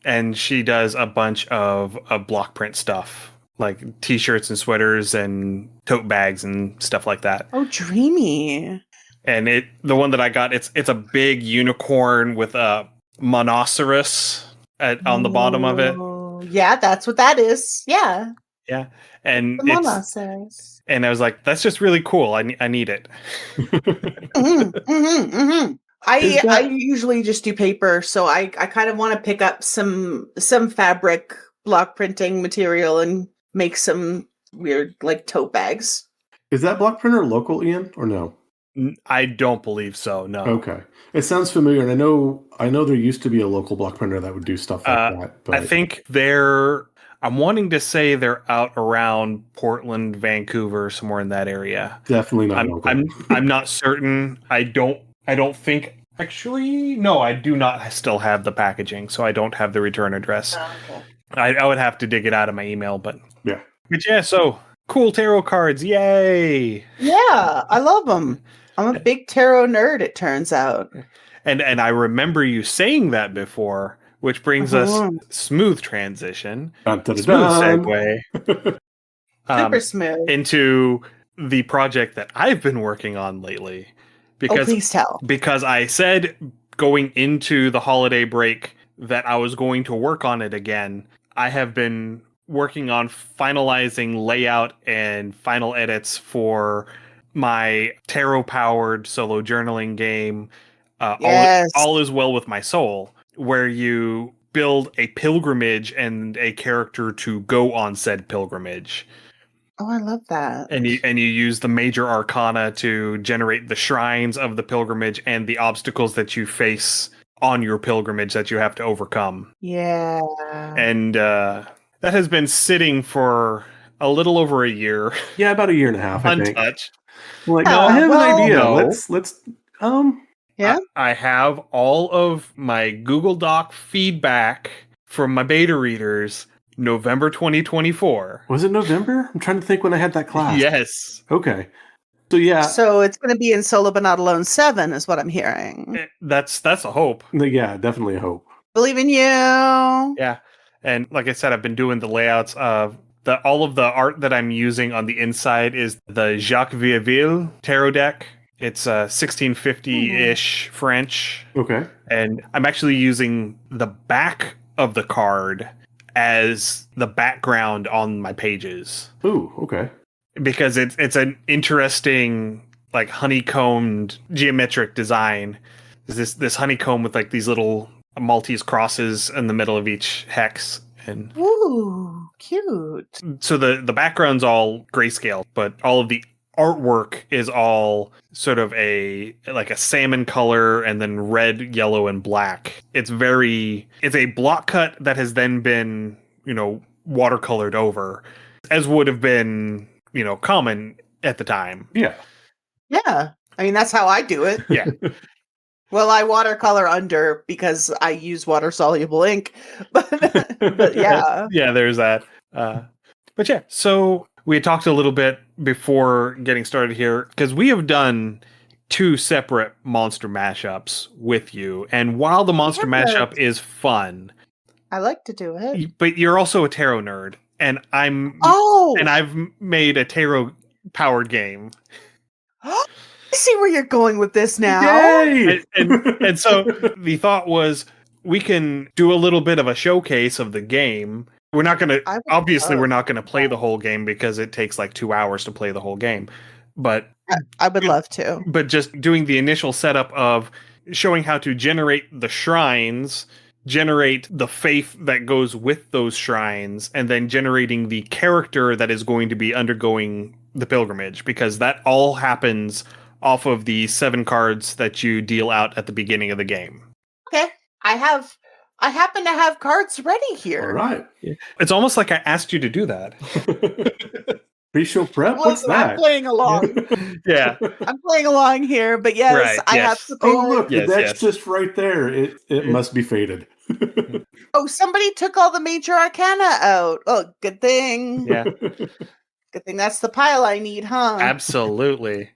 and she does a bunch of block print stuff, like t-shirts and sweaters and tote bags and stuff like that. Oh, dreamy. And the one that I got, it's a big unicorn with a monoceros on the bottom of it. Yeah, that's what that is. Yeah. Yeah. And the monoceros. And I was like, that's just really cool. I need it. I usually just do paper, so I kind of want to pick up some fabric block printing material and make some weird like tote bags. Is that block printer local, Ian, or no? I don't believe so. No. Okay, it sounds familiar, and I know there used to be a local block printer that would do stuff like that. But I think I'm wanting to say they're out around Portland, Vancouver, somewhere in that area. Definitely not local. I'm not certain. I don't think. Actually, no, I do not still have the packaging, so I don't have the return address. Oh, okay. I would have to dig it out of my email, but yeah. But yeah, so cool tarot cards, yay! Yeah, I love them. I'm a big tarot nerd, it turns out. And I remember you saying that before, which brings us smooth transition, smooth segue, super smooth into the project that I've been working on lately. Please tell. Because I said going into the holiday break that I was going to work on it again. I have been working on finalizing layout and final edits for my tarot-powered solo journaling game, All Is Well With My Soul, where you build a pilgrimage and a character to go on said pilgrimage. Oh, I love that. And you use the major arcana to generate the shrines of the pilgrimage and the obstacles that you face on your pilgrimage that you have to overcome. Yeah. And that has been sitting for a little over a year, Yeah, about a year and a half, I think. untouched. Like, Yeah, I have well- an idea. No. Let's Yeah. I have all of my Google Doc feedback from my beta readers November 2024. was it November? I'm trying to think when I had that class. Yes. Okay. So yeah, So it's going to be in Solo But Not Alone 7 is what I'm hearing. That's a hope. yeah, definitely a hope. Believe in you. Yeah. And like I said, I've been doing the layouts of all of the art that I'm using on the inside is the Jacques Vieilleville tarot deck. It's 1650-ish French. Okay. And I'm actually using the back of the card as the background on my pages Ooh, okay. because it's an interesting like honeycombed geometric design. There's this honeycomb with like these little Maltese crosses in the middle of each hex, and Ooh, cute. so the background's all grayscale, but all of the artwork is all sort of a salmon color and then red, yellow, and black. It's a block cut that has then been, watercolored over, as would have been, common at the time. Yeah. Yeah. I mean, that's how I do it. Yeah. Well, I watercolor under because I use water-soluble ink. But yeah. Yeah, there's that. But yeah, so we had talked a little bit before getting started here because we have done 2 separate monster mashups with you. And while the monster mashup is fun, I like to do it. but you're also a tarot nerd, and I've made a tarot powered game. I see where you're going with this now. Yay! And so the thought was we can do a little bit of a showcase of the game. We're not going to, obviously, we're not going to play the whole game because it takes like 2 hours to play the whole game. But I would love to. But just doing the initial setup of showing how to generate the shrines, generate the faith that goes with those shrines, and then generating the character that is going to be undergoing the pilgrimage, because that all happens off of the 7 cards that you deal out at the beginning of the game. Okay. I happen to have cards ready here. All right. It's almost like I asked you to do that. Pre-show prep? What's that? I'm playing along. Yeah. I'm playing along here, but yes, Right, I yes. have prepared. Oh, look, Yes, that's yes. just right there. It must be faded. Oh, somebody took all the major arcana out. Oh, good thing. Yeah. Good thing that's the pile I need, huh? Absolutely.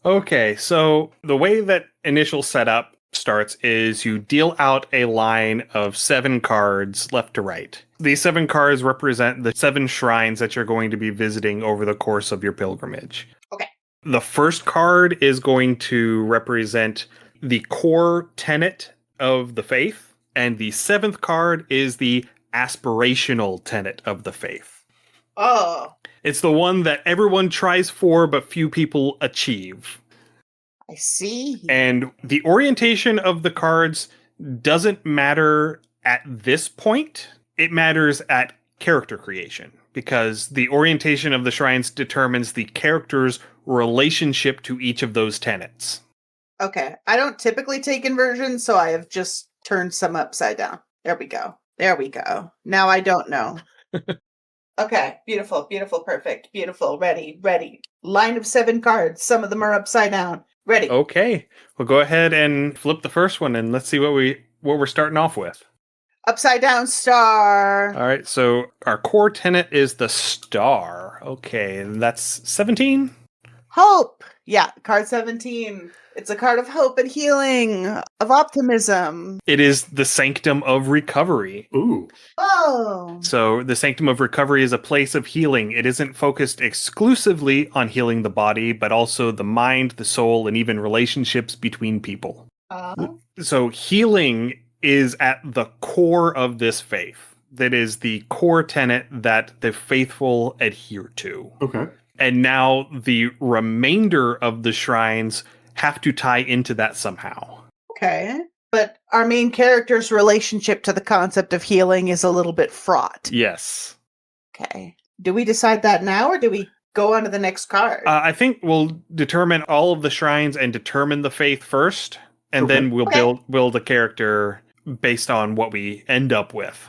Okay, so the way that initial setup starts is you deal out a line of 7 cards left to right. These 7 cards represent the 7 shrines that you're going to be visiting over the course of your pilgrimage. Okay. The first card is going to represent the core tenet of the faith, and the 7th card is the aspirational tenet of the faith. Oh, It's the one that everyone tries for, but few people achieve. I see. And the orientation of the cards doesn't matter at this point. It matters at character creation, because the orientation of the shrines determines the character's relationship to each of those tenets. Okay. I don't typically take inversions, so I have just turned some upside down. There we go. There we go. Now I don't know. Okay. Beautiful, beautiful, perfect. Beautiful. Ready. Line of 7 cards. Some of them are upside down. Ready. Okay, well, go ahead and flip the first one, and let's see what we're starting off with. Upside down star. All right, so our core tenet is the star. Okay, and that's 17. Hope. Yeah, card 17. It's a card of hope and healing, of optimism. It is the sanctum of recovery. Ooh. Oh. So the sanctum of recovery is a place of healing. It isn't focused exclusively on healing the body, but also the mind, the soul, and even relationships between people. So healing is at the core of this faith. That is the core tenet that the faithful adhere to. Okay. And now the remainder of the shrines have to tie into that somehow. Okay. But our main character's relationship to the concept of healing is a little bit fraught. Yes. Okay. Do we decide that now, or do we go on to the next card? I think we'll determine all of the shrines and determine the faith first, and Okay. then we'll Okay. build a character based on what we end up with.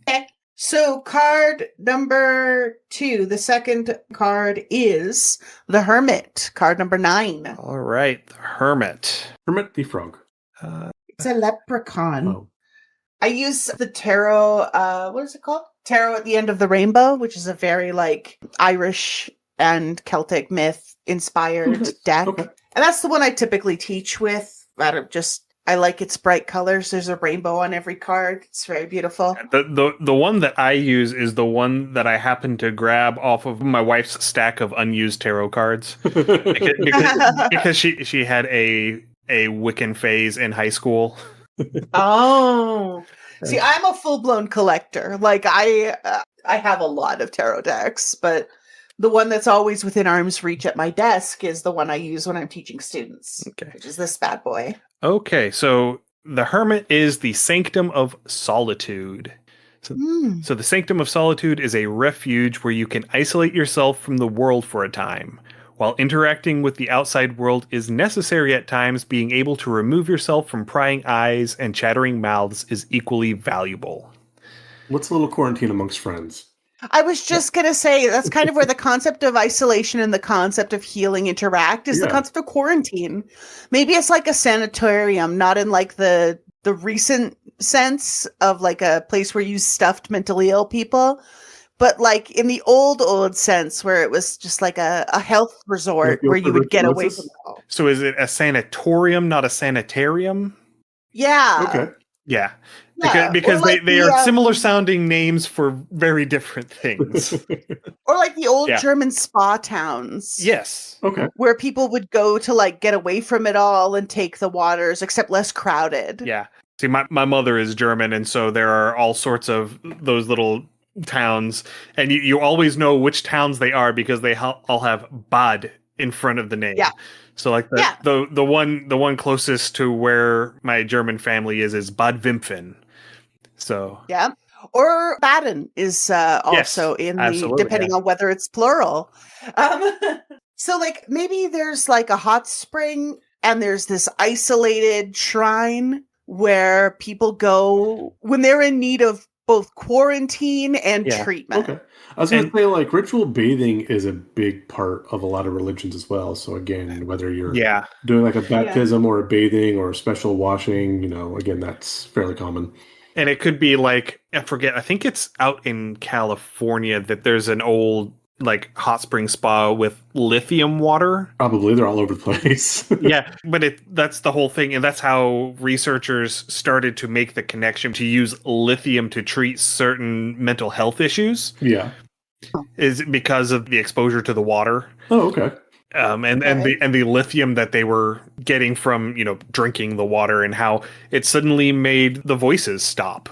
Okay. So card number 2, the second card is the Hermit, card number 9. All right, the Hermit. Hermit the Frog. It's a leprechaun. Oh. I use the tarot, what is it called? Tarot at the End of the Rainbow, which is a very like Irish and Celtic myth inspired deck. Okay. And that's the one I typically teach with. I like its bright colors. There's a rainbow on every card. It's very beautiful. The one that I use is the one that I happened to grab off of my wife's stack of unused tarot cards because she had a Wiccan phase in high school. Oh. See, I'm a full-blown collector. Like I have a lot of tarot decks, but the one that's always within arm's reach at my desk is the one I use when I'm teaching students. Okay. Which is this bad boy. Okay, so the Hermit is the Sanctum of Solitude. So the Sanctum of Solitude is a refuge where you can isolate yourself from the world for a time. While interacting with the outside world is necessary at times, being able to remove yourself from prying eyes and chattering mouths is equally valuable. What's a little quarantine amongst friends? I was just going to say, that's kind of where the concept of isolation and the concept of healing interact is the Yeah. concept of quarantine. Maybe it's like a sanatorium, not in like the recent sense of like a place where you stuffed mentally ill people, but like in the old sense where it was just like a health resort Like where you would get away tuberculosis? from it all. So is it a sanatorium, not a sanitarium? Yeah. Okay. Yeah. Yeah, Because or like they the, are similar sounding names for very different things. Or like the old Yeah. German spa towns. Yes. Okay. Where people would go to like get away from it all and take the waters, except less crowded. Yeah. See, my mother is German, and so there are all sorts of those little towns, and you always know which towns they are because they all have Bad in front of the name. Yeah. So like the one closest to where my German family is Bad Wimpfen. So Yeah. Or Baden is also in the, absolutely, depending on whether it's plural. So like maybe there's like a hot spring and there's this isolated shrine where people go when they're in need of both quarantine and Yeah. treatment. Okay. I was going to say, like, ritual bathing is a big part of a lot of religions as well. So, again, whether you're doing like a baptism or a bathing or a special washing, again, that's fairly common. And it could be like, I think it's out in California that there's an old like hot spring spa with lithium water. Probably they're all over the place. Yeah, but that's the whole thing, and that's how researchers started to make the connection to use lithium to treat certain mental health issues. Yeah, is because of the exposure to the water. Oh, okay. And the lithium that they were getting from drinking the water, and how it suddenly made the voices stop,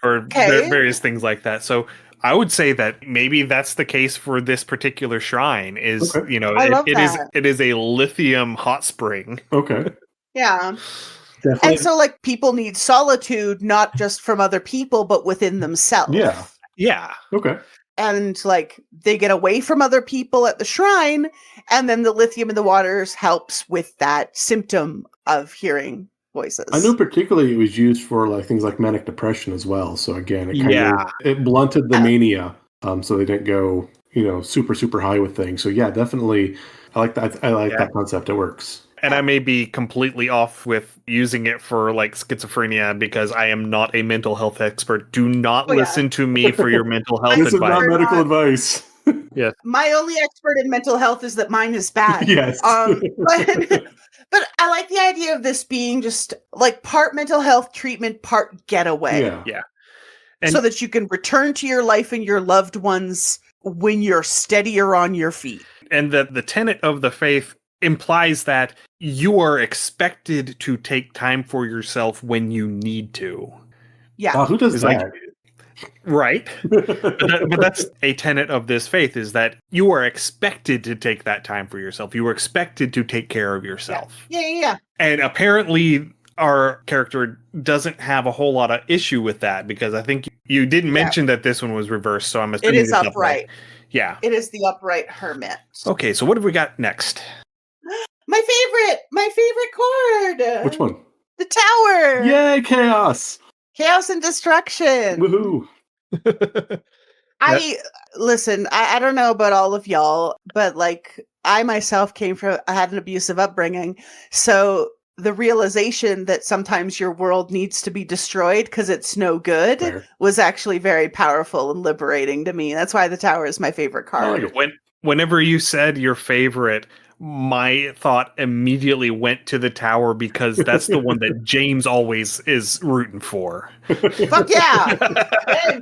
or various things like that. So I would say that maybe that's the case for this particular shrine. Is it is a lithium hot spring. Okay. Yeah. Definitely. And so like people need solitude not just from other people but within themselves. Yeah. Yeah. Okay. And like they get away from other people at the shrine, and then the lithium in the waters helps with that symptom of hearing voices. I know particularly it was used for like things like manic depression as well. So again, it blunted the mania. So they didn't go, super, super high with things. So yeah, definitely. I like that. I like that concept. It works. And I may be completely off with using it for like schizophrenia because I am not a mental health expert. Do not listen to me for your mental health advice. This is not medical advice. Yes. My only expert in mental health is that mine is bad. Yes. But I like the idea of this being just like part mental health treatment, part getaway. Yeah. And so that you can return to your life and your loved ones when you're steadier on your feet. And that the tenet of the faith implies that you are expected to take time for yourself when you need to. Yeah. Who does that? Right. but that's a tenet of this faith, is that you are expected to take that time for yourself. You are expected to take care of yourself. Yeah. And apparently our character doesn't have a whole lot of issue with that, because I think You didn't Yeah. mention that this one was reversed, so I'm It assuming is it's upright. Yeah. It is the upright hermit. Okay, so what have we got next? My favorite card. Which one? The tower. Yay, chaos! Chaos and destruction. Woohoo! Listen, I don't know about all of y'all, but like I myself I had an abusive upbringing. So the realization that sometimes your world needs to be destroyed because it's no good Fair. was actually very powerful and liberating to me. That's why the tower is my favorite card. Whenever you said your favorite, my thought immediately went to the tower because that's the one that James always is rooting for. Fuck yeah!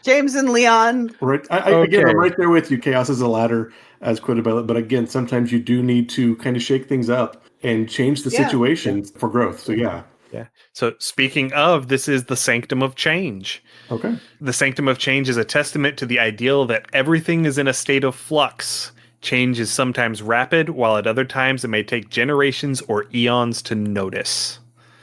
James and Leon. Right. Again, I'm right there with you. Chaos is a ladder, as quoted by. But again, sometimes you do need to kind of shake things up and change the situation for growth. So yeah. Yeah. So speaking of, this is the Sanctum of Change. Okay. The Sanctum of Change is a testament to the ideal that everything is in a state of flux. Change is sometimes rapid, while at other times it may take generations or eons to notice.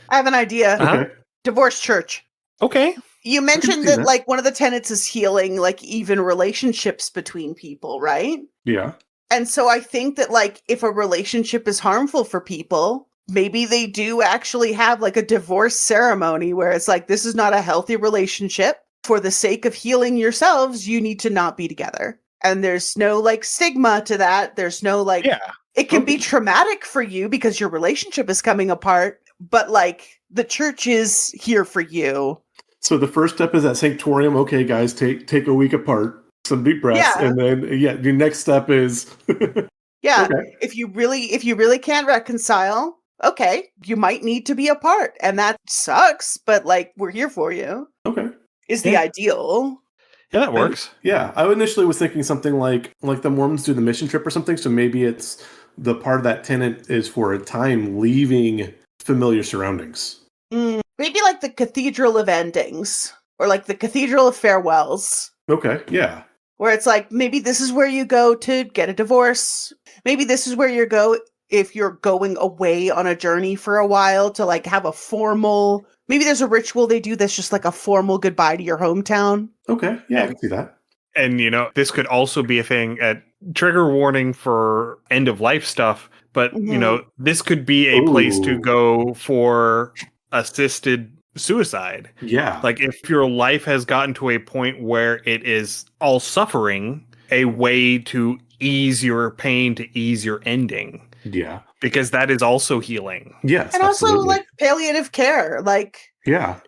I have an idea. Okay. Divorce church. Okay. You mentioned that like one of the tenets is healing like even relationships between people, right? Yeah. And so I think that like if a relationship is harmful for people, maybe they do actually have like a divorce ceremony where it's like, this is not a healthy relationship. For the sake of healing yourselves, you need to not be together. And there's no like stigma to that. There's no like, it can be traumatic for you because your relationship is coming apart, but like the church is here for you. So the first step is that sanctorium. Okay, guys, take a week apart, some deep breaths, and then the next step is okay. If you really can't reconcile, okay, you might need to be apart, and that sucks. But like, we're here for you. Okay, is the ideal. Yeah, that works. And, I initially was thinking something like the Mormons do the mission trip or something. So maybe it's the part of that tenet is for a time leaving familiar surroundings. Maybe like the Cathedral of Endings or like the Cathedral of Farewells. Okay, yeah. Where it's like, maybe this is where you go to get a divorce. Maybe this is where you go if you're going away on a journey for a while to like have a formal, maybe there's a ritual they do that's just like a formal goodbye to your hometown. Okay, yeah, I can see that. And, this could also be a thing at trigger warning for end of life stuff. But, this could be a place to go for assisted suicide. Yeah. Like if your life has gotten to a point where it is all suffering, a way to ease your pain, to ease your ending. Yeah. Because that is also healing. Yes. And absolutely. also like palliative care. Like Yeah.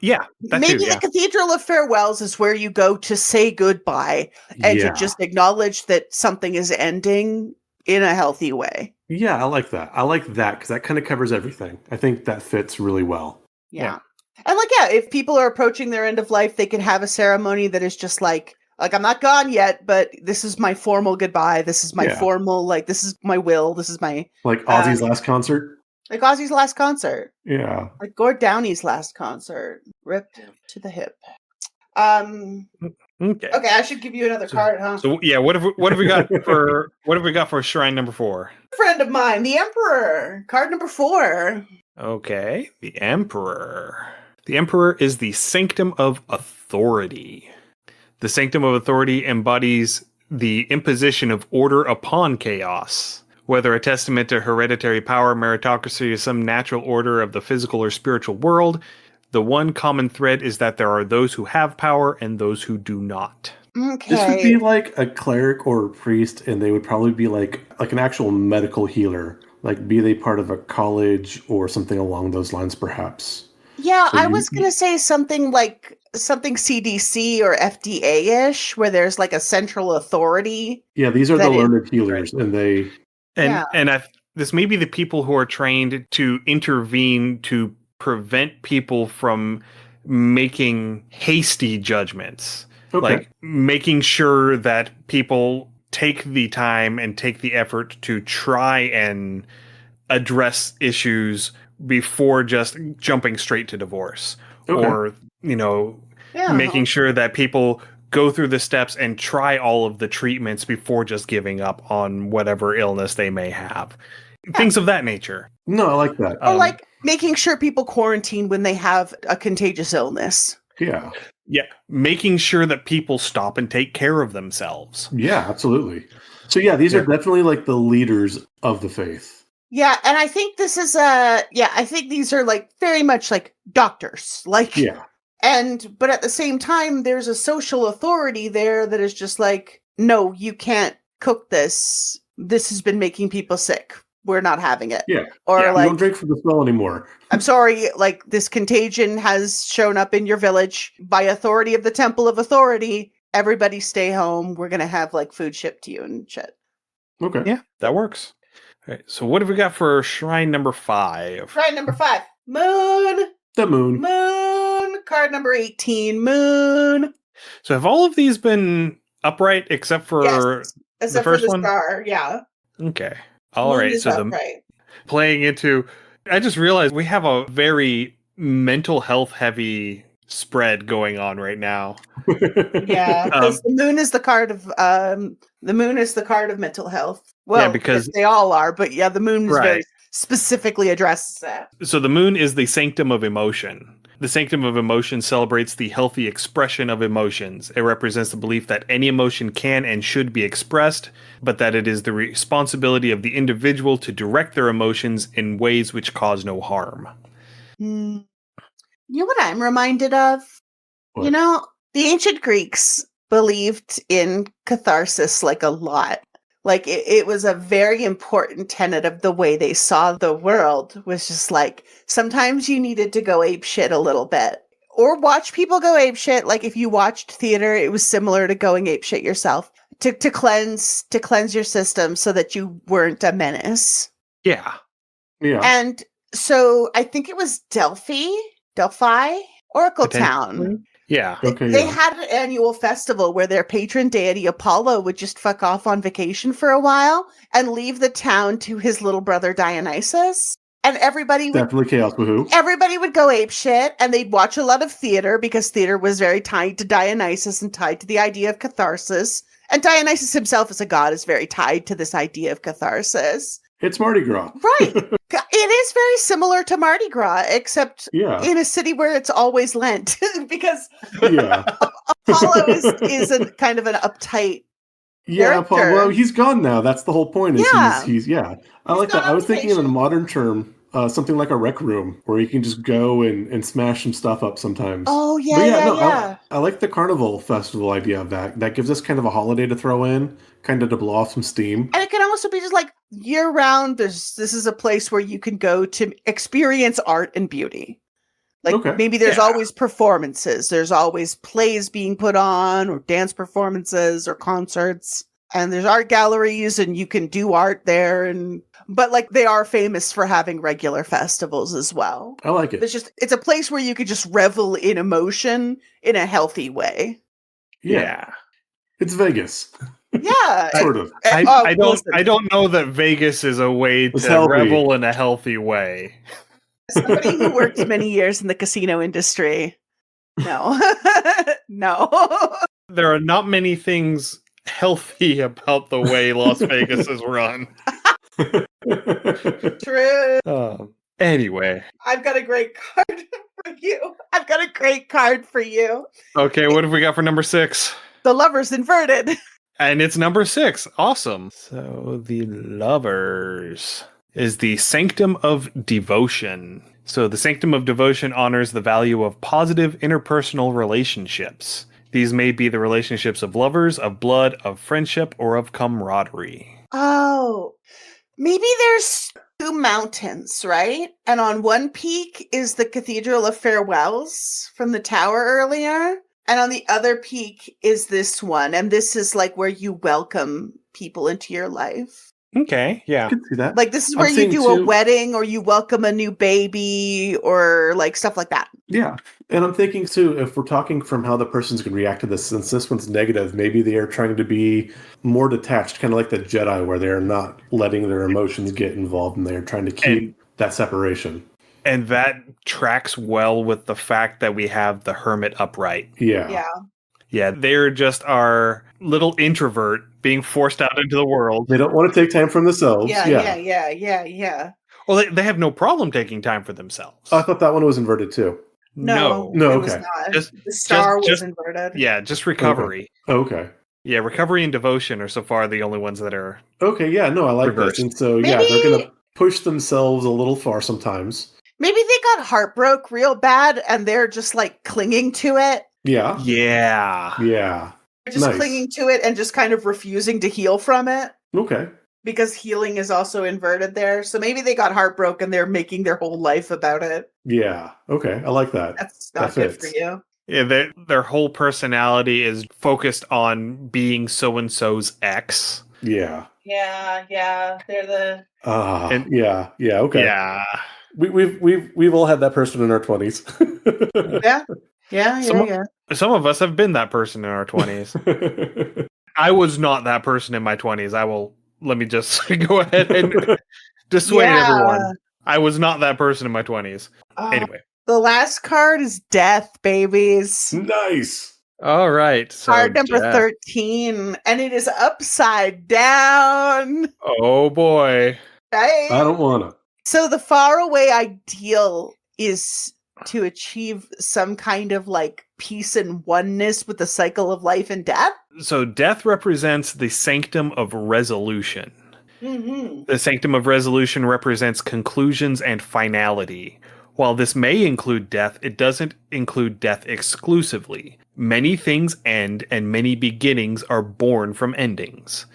Maybe the Cathedral of Farewells is where you go to say goodbye and to just acknowledge that something is ending in a healthy way. Yeah, I like that. I like that because that kind of covers everything. I think that fits really well. Yeah. And like, if people are approaching their end of life, they can have a ceremony that is just like I'm not gone yet, but this is my formal goodbye. This is my formal, like, this is my will. This is my... Like Ozzy's last concert? Like Ozzy's last concert. Yeah. Like Gord Downey's last concert. Ripped to the hip. Okay, I should give you another card, huh? So what have we got for shrine number 4? Friend of mine, the Emperor. Card number 4. Okay, the Emperor. The Emperor is the Sanctum of Authority. The Sanctum of Authority embodies the imposition of order upon chaos. Whether a testament to hereditary power, meritocracy, or some natural order of the physical or spiritual world, the one common thread is that there are those who have power and those who do not. Okay. This would be like a cleric or a priest, and they would probably be like an actual medical healer. Like, be they part of a college or something along those lines, perhaps. Yeah, so I was going to say something like something CDC or FDA-ish, where there's like a central authority. Yeah, these are the learned healers, and they... this may be the people who are trained to intervene to prevent people from making hasty judgments. Okay. Like making sure that people take the time and take the effort to try and address issues before just jumping straight to divorce. Okay. Or, making sure that people go through the steps and try all of the treatments before just giving up on whatever illness they may have. Things of that nature. No, I like that. Or like making sure people quarantine when they have a contagious illness. Yeah. Yeah, making sure that people stop and take care of themselves. Yeah, absolutely. So yeah, these are definitely like the leaders of the faith. Yeah, and I think this is I think these are like very much like doctors. Like Yeah. but at the same time there's a social authority there that is just like, no, you can't cook this. This has been making people sick. We're not having it. Yeah. Or You like, don't drink from the well anymore. I'm sorry, like this contagion has shown up in your village by authority of the Temple of Authority. Everybody stay home. We're going to have like food shipped to you and shit. Okay. Yeah, that works. All right, so what have we got for shrine number 5? Shrine number 5. Moon. The moon. Moon. Card number 18. Moon. So have all of these been upright except for Yes, except first for the one? star. Yeah. Okay. All Moon right. is So upright. playing into, I just realized we have a very mental health heavy spread going on right now. Yeah, because the moon is the card of mental health. Well, because they all are, but yeah, the moon is very Right. specifically addresses that. So the moon is the sanctum of emotion. The sanctum of emotion celebrates the healthy expression of emotions. It represents the belief that any emotion can and should be expressed, but that it is the responsibility of the individual to direct their emotions in ways which cause no harm. You know what I'm reminded of? What? You know, the ancient Greeks believed in catharsis like a lot. Like it was a very important tenet of the way they saw the world, was just like sometimes you needed to go ape shit a little bit or watch people go ape shit. Like if you watched theater, it was similar to going ape shit yourself to cleanse your system so that you weren't a menace. Yeah. Yeah. And so I think it was Delphi, Oracle Town. Yeah. Okay. They Yeah. had an annual festival where their patron deity Apollo would just fuck off on vacation for a while and leave the town to his little brother Dionysus. And everybody would Definitely chaos. Woohoo. everybody would go ape shit and they'd watch a lot of theater because theater was very tied to Dionysus and tied to the idea of catharsis. And Dionysus himself as a god is very tied to this idea of catharsis. It's Mardi Gras. Right. It is very similar to Mardi Gras, except Yeah. in a city where it's always Lent because Yeah. Apollo is a kind of an uptight. Yeah, Paul, character. well, he's gone now. That's the whole point. Is Yeah. he's I He's like that. gone I on was thinking in a vacation. modern term, something like a rec room where you can just go and smash some stuff up sometimes. Oh yeah, But yeah. I like the carnival festival idea of that. That gives us kind of a holiday to throw in, kind of to blow off some steam. And it can also be just like year round. This is a place where you can go to experience art and beauty. Like Okay. maybe there's Yeah. always performances. There's always plays being put on or dance performances or concerts. And there's art galleries and you can do art there but like they are famous for having regular festivals as well. I like it. It's a place where you could just revel in emotion in a healthy way. Yeah. It's Vegas, Yeah. sort of. Listen. I don't know that Vegas is a way It's to healthy. revel in a healthy way. Somebody who worked many years in the casino industry. No. No. There are not many things healthy about the way Las Vegas is run. True. Anyway. I've got a great card for you. I've got a great card for you. Okay, what have we got for number 6? The Lover's inverted. And it's number 6. Awesome. So the Lovers is the Sanctum of Devotion. So the Sanctum of Devotion honors the value of positive interpersonal relationships. These may be the relationships of lovers, of blood, of friendship, or of camaraderie. Oh, maybe there's 2 mountains, right? And on one peak is the Cathedral of Farewells from the tower earlier. And on the other peak is this one. And this is like where you welcome people into your life. Okay, yeah. I can see that. Like this is I'm where you seeing do a too- wedding or you welcome a new baby or like stuff like that. Yeah. And I'm thinking too, if we're talking from how the person's going to react to this, since this one's negative, maybe they are trying to be more detached, kind of like the Jedi, where they're not letting their emotions get involved and they're trying to keep that separation. And that tracks well with the fact that we have the Hermit upright. Yeah. Yeah. Yeah, they're just our little introvert being forced out into the world. They don't want to take time for themselves. Yeah. Well, they have no problem taking time for themselves. I thought that one was inverted too. No. No, it was okay. not. Just- the star was just- inverted. Yeah, just recovery. Okay. Yeah, recovery and devotion are so far the only ones that are. Okay, yeah, no, I like Reversed. this. And so, yeah, Maybe- they're going to push themselves a little far sometimes. Maybe they got heartbroke real bad and they're just like clinging to it. Yeah. Yeah. Yeah. They're just Nice. clinging to it and just kind of refusing to heal from it Okay. because healing is also inverted there. So maybe they got heartbroken. They're making their whole life about it. Yeah. Okay. I like that. That's not That good for fits. you. Yeah, their whole personality is focused on being so and so's ex. Yeah. Yeah. They're the And- Yeah. Yeah. Okay. Yeah. We've all had that person in our 20s. yeah. Some of us have been that person in our 20s. I was not that person in my 20s. Let me just go ahead and dissuade everyone. I was not that person in my 20s. Anyway. The last card is death, babies. Nice. All right. So Card number Jeff. 13, and it is upside down. Oh boy. Right? I don't want to. So the faraway ideal is to achieve some kind of like peace and oneness with the cycle of life and death. So death represents the sanctum of resolution. Mm-hmm. The sanctum of resolution represents conclusions and finality. While this may include death, it doesn't include death exclusively. Many things end and many beginnings are born from endings.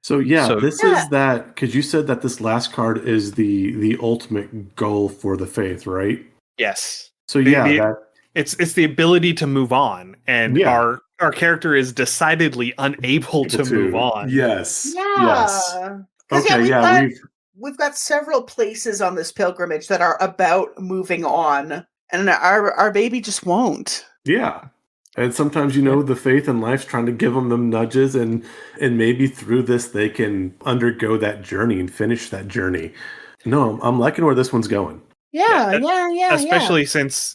So yeah, So- this is that because you said that this last card is the ultimate goal for the faith, right? Yes. So The- yeah, the- that It's the ability to move on, and Yeah. our character is decidedly unable to move on. Yes. Yeah. Yes. 'Cause, Okay. we've Yeah. got- We've got several places on this pilgrimage that are about moving on, and our baby just won't. Yeah. And sometimes the faith in life's trying to give them nudges, and maybe through this they can undergo that journey and finish that journey. No, I'm liking where this one's going. Yeah. Especially since,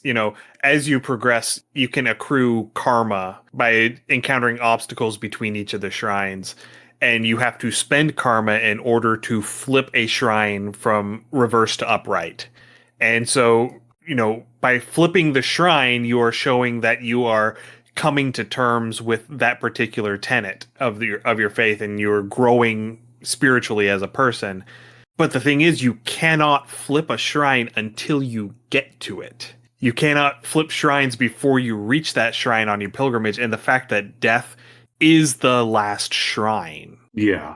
as you progress, you can accrue karma by encountering obstacles between each of the shrines. And you have to spend karma in order to flip a shrine from reverse to upright. And so, by flipping the shrine, you are showing that you are coming to terms with that particular tenet of your faith, and you're growing spiritually as a person. But the thing is, you cannot flip a shrine until you get to it. You cannot flip shrines before you reach that shrine on your pilgrimage. And the fact that death is the last shrine. Yeah.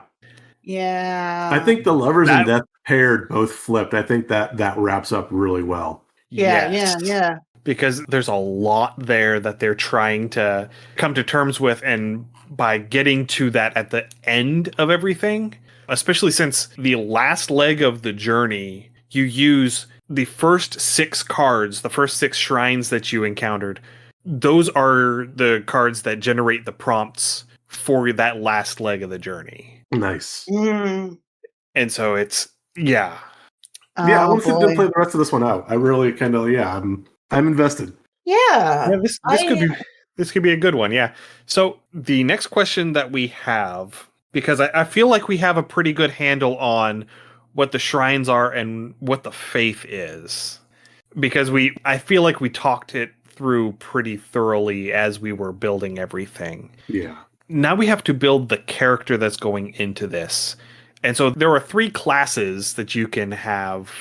Yeah. I think the lovers that- and death paired both flipped. I think that wraps up really well. Yeah. Because there's a lot there that they're trying to come to terms with, and by getting to that at the end of everything, especially since the last leg of the journey, you use the first 6 cards, the first 6 shrines that you encountered. Those are the cards that generate the prompts for that last leg of the journey. Nice. Mm. And so it's, yeah. Yeah, I Oh, want to boy. play the rest of this one out. I really I'm invested. Yeah. This could be a good one, yeah. So the next question that we have, because I feel like we have a pretty good handle on what the shrines are and what the faith is, because I feel like we talked it through pretty thoroughly as we were building everything. Yeah. Now we have to build the character that's going into this. And so there are 3 classes that you can have.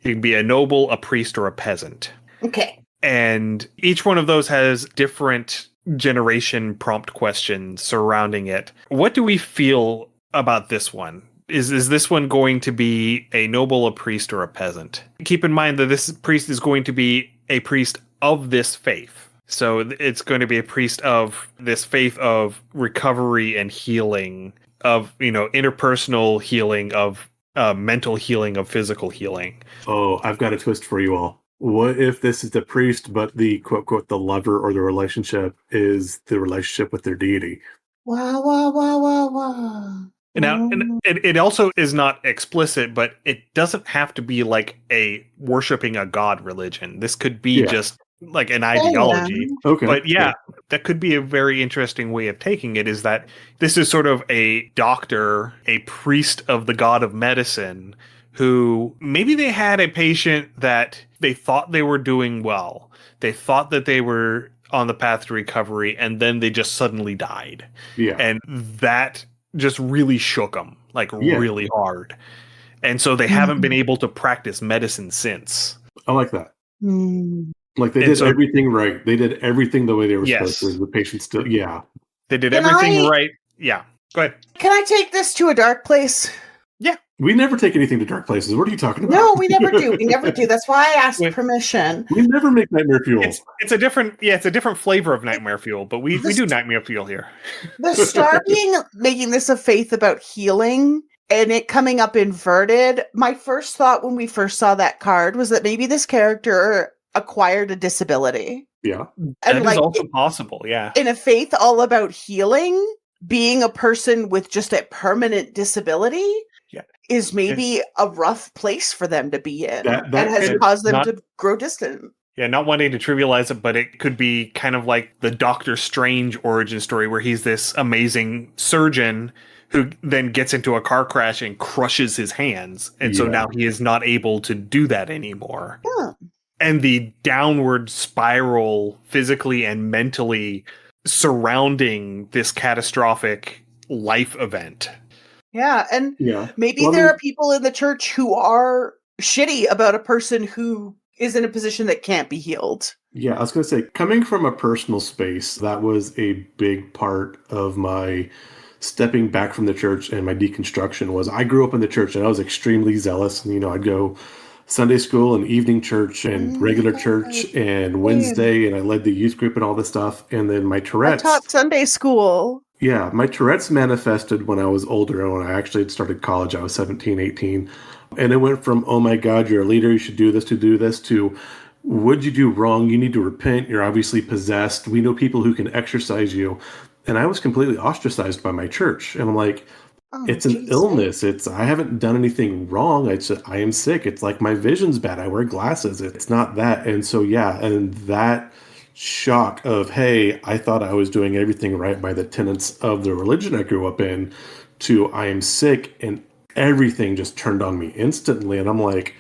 You can be a noble, a priest, or a peasant. Okay. And each one of those has different generation prompt questions surrounding it. What do we feel about this one? Is this one going to be a noble, a priest, or a peasant? Keep in mind that this priest is going to be a priest of this faith. So it's going to be a priest of this faith of recovery and healing, of, interpersonal healing, of mental healing, of physical healing. Oh, I've got a twist for you all. What if this is the priest, but the quote, quote, the lover or the relationship is the relationship with their deity? Wow. Now, and it also is not explicit, but it doesn't have to be like a worshiping a god religion. This could be just like an ideology. Okay. But yeah, that could be a very interesting way of taking it, is that this is sort of a doctor, a priest of the god of medicine, who maybe they had a patient that they thought they were doing well. They thought that they were on the path to recovery, and then they just suddenly died. Yeah. And that just really shook them, like really hard. And so they haven't been able to practice medicine since. I like that. Mm. Like they did everything right. They did everything the way they were supposed to. The patient still, They did everything right. Yeah. Go ahead. Can I take this to a dark place? Yeah. We never take anything to dark places. What are you talking about? No, we never do. We never do. That's why I asked permission. We never make nightmare fuel. It's a different flavor of nightmare fuel, but we do nightmare fuel here. The star making this a faith about healing and it coming up inverted. My first thought when we first saw that card was that maybe this character acquired a disability. Yeah. And that is also possible, yeah. In a faith all about healing, being a person with just a permanent disability is maybe a rough place for them to be in and has caused them to grow distant. Yeah, not wanting to trivialize it, but it could be kind of like the Doctor Strange origin story where he's this amazing surgeon who then gets into a car crash and crushes his hands. And so now he is not able to do that anymore. Yeah. And the downward spiral physically and mentally surrounding this catastrophic life event. Yeah, and maybe there are people in the church who are shitty about a person who is in a position that can't be healed. Yeah, I was going to say, coming from a personal space, that was a big part of my stepping back from the church and my deconstruction was I grew up in the church and I was extremely zealous. And, I'd go Sunday school and evening church and regular church and Wednesday, and I led the youth group and all this stuff. And then my Tourette's. I taught Sunday school. Yeah, my Tourette's manifested when I was older, and when I actually had started college. I was 17, 18. And it went from, oh my God, you're a leader, you should do this, to what'd you do wrong? You need to repent. You're obviously possessed. We know people who can exorcise you. And I was completely ostracized by my church. And I'm like, it's an illness. I haven't done anything wrong. I am sick. It's like my vision's bad. I wear glasses. It's not that. And so, and that shock of, hey, I thought I was doing everything right by the tenets of the religion I grew up in, to I am sick, and everything just turned on me instantly. And I'm like,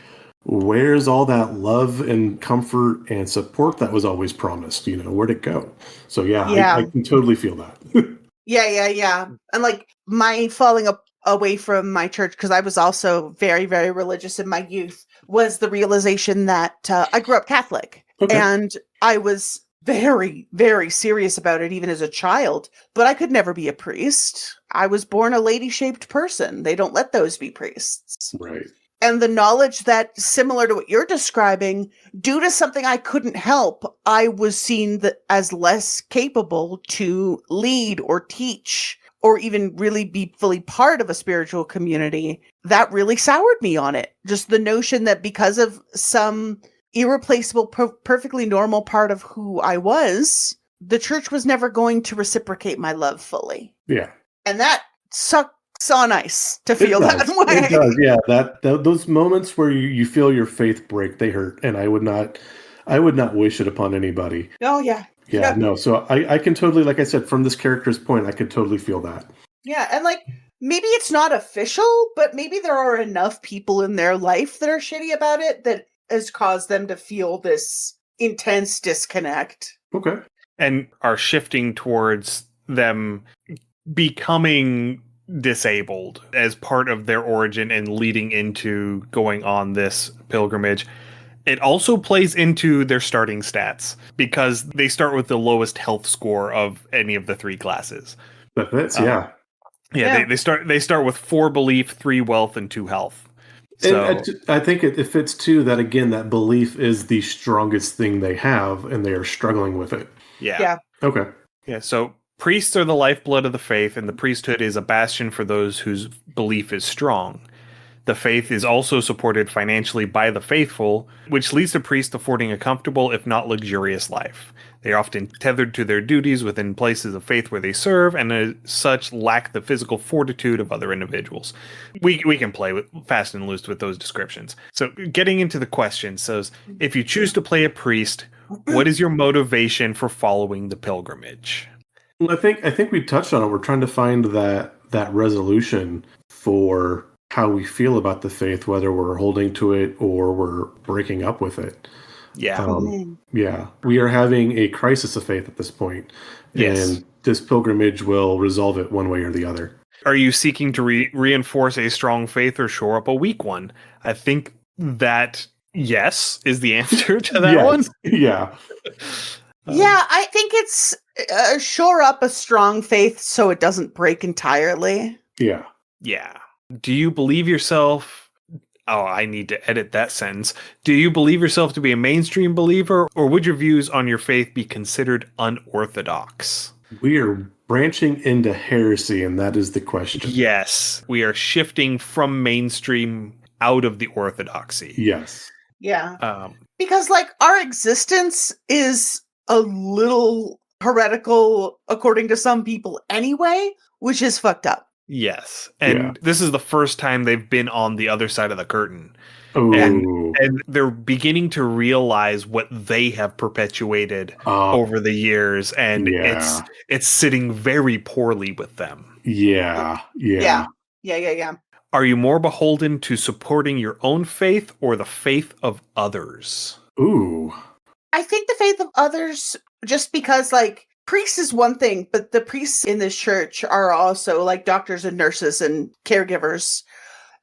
where's all that love and comfort and support that was always promised? Where'd it go? So I can totally feel that. Yeah. And like my falling away from my church, because I was also very, very religious in my youth, was the realization that I grew up Catholic. Okay. And I was very, very serious about it, even as a child, but I could never be a priest. I was born a lady-shaped person. They don't let those be priests. Right. And the knowledge that, similar to what you're describing, due to something I couldn't help, I was seen as less capable to lead or teach or even really be fully part of a spiritual community. That really soured me on it. Just the notion that because of some irreplaceable, perfectly normal part of who I was, the church was never going to reciprocate my love fully. Yeah. And that sucked so nice to feel that way. It does, yeah. Those moments where you feel your faith break, they hurt, and I would not wish it upon anybody. Oh yeah. Yeah, no. So I can totally, like I said, from this character's point, I could totally feel that. Yeah, and like maybe it's not official, but maybe there are enough people in their life that are shitty about it that has caused them to feel this intense disconnect. Okay. And are shifting towards them becoming disabled as part of their origin and leading into going on this pilgrimage. It also plays into their starting stats because they start with the lowest health score of any of the three classes. That fits, yeah. They start with 4 belief, 3 wealth, and 2 health. So, and I think it fits too that, again, that belief is the strongest thing they have and they are struggling with it. Yeah. Okay. Yeah, so priests are the lifeblood of the faith, and the priesthood is a bastion for those whose belief is strong. The faith is also supported financially by the faithful, which leads to priests affording a comfortable, if not luxurious, life. They are often tethered to their duties within places of faith where they serve, and as such lack the physical fortitude of other individuals. We can play with fast and loose with those descriptions. So getting into the question, says, if you choose to play a priest, what is your motivation for following the pilgrimage? Well, I think we touched on it. We're trying to find that resolution for how we feel about the faith, whether we're holding to it or we're breaking up with it. Yeah. Yeah, we are having a crisis of faith at this point, Yes. and this pilgrimage will resolve it one way or the other. Are you seeking to reinforce a strong faith or shore up a weak one? I think that yes is the answer to that one. Yeah. Yeah, I think it's shore up a strong faith so it doesn't break entirely. Yeah. Yeah. Do you believe yourself? Oh, I need to edit that sentence. Do you believe yourself to be a mainstream believer, or would your views on your faith be considered unorthodox? We are branching into heresy, and that is the question. Yes. We are shifting from mainstream out of the orthodoxy. Yes. Yeah. Because, like, our existence is a little heretical according to some people anyway, which is fucked up. Yes. And this is the first time they've been on the other side of the curtain. Oh. And they're beginning to realize what they have perpetuated over the years, and it's sitting very poorly with them. Yeah. Are you more beholden to supporting your own faith or the faith of others? Ooh. I think the faith of others, just because, like, priests is one thing, but the priests in this church are also like doctors and nurses and caregivers.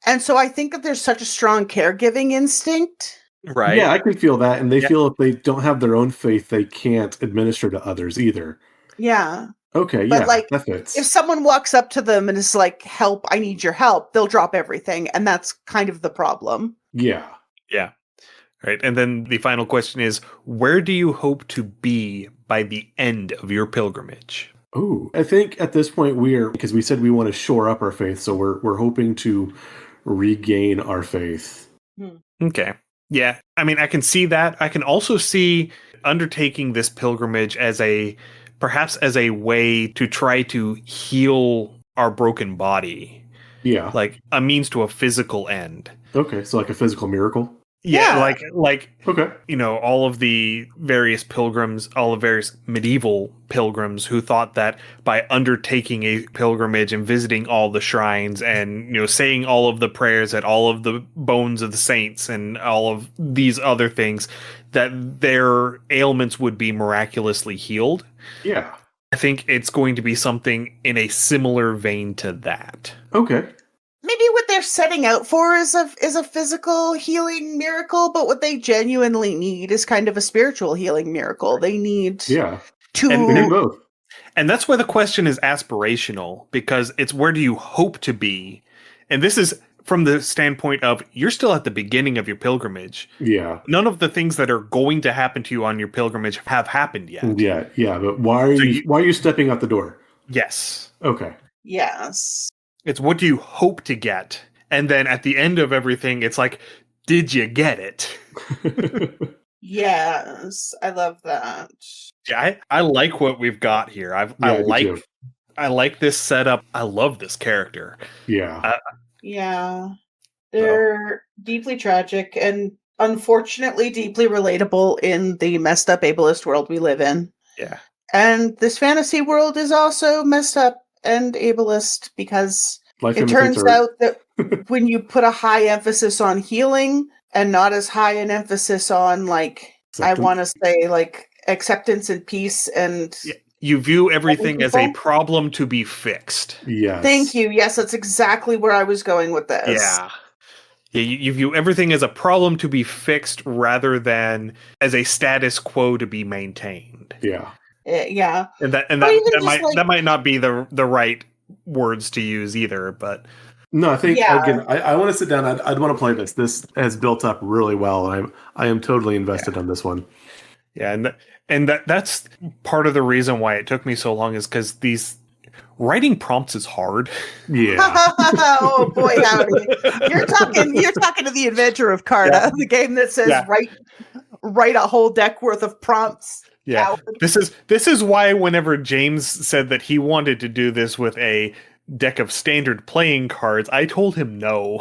And so I think that there's such a strong caregiving instinct. Right. Yeah, I can feel that. And they feel if they don't have their own faith, they can't administer to others either. Yeah. Okay, but like, that fits. If someone walks up to them and is like, help, I need your help, they'll drop everything. And that's kind of the problem. Yeah. Yeah. Right. And then the final question is, where do you hope to be by the end of your pilgrimage? Oh, I think at this point because we said we want to shore up our faith, so we're hoping to regain our faith. Okay. Yeah. I mean, I can see that. I can also see undertaking this pilgrimage perhaps as a way to try to heal our broken body. Yeah. Like a means to a physical end. Okay. So like a physical miracle? Yeah. Like okay. You know, all of the various pilgrims, all the various medieval pilgrims who thought that by undertaking a pilgrimage and visiting all the shrines and, you know, saying all of the prayers at all of the bones of the saints and all of these other things, that their ailments would be miraculously healed. Yeah. I think it's going to be something in a similar vein to that. Okay. Maybe what they're setting out for is a physical healing miracle, but what they genuinely need is kind of a spiritual healing miracle. They need to they need both. And that's why the question is aspirational, because it's where do you hope to be? And this is from the standpoint of you're still at the beginning of your pilgrimage. Yeah. None of the things that are going to happen to you on your pilgrimage have happened yet. Yeah. But why are you stepping out the door? Yes. Okay. Yes. It's what do you hope to get? And then at the end of everything, it's like, did you get it? Yes. I love that. Yeah, I like what we've got here. I like this setup. I love this character. Yeah. They're deeply tragic and unfortunately deeply relatable in the messed up ableist world we live in. Yeah. And this fantasy world is also messed up and ableist because it turns out that when you put a high emphasis on healing and not as high an emphasis on, like, acceptance. I want to say, like, acceptance and peace and... Yeah. You view everything as a problem to be fixed. Yes. Thank you. Yes, that's exactly where I was going with this. Yeah. You view everything as a problem to be fixed rather than as a status quo to be maintained. Yeah. Yeah. And that might not be the right words to use either, but no, I think again, I want to sit down. I'd want to play this. This has built up really well. I am totally invested on this one. Yeah, and that's part of the reason why it took me so long is because these writing prompts is hard. Yeah. Oh boy, howdy! You're talking to the inventor of Carta, the game that says write a whole deck worth of prompts. Yeah, this is why whenever James said that he wanted to do this with a deck of standard playing cards, I told him no.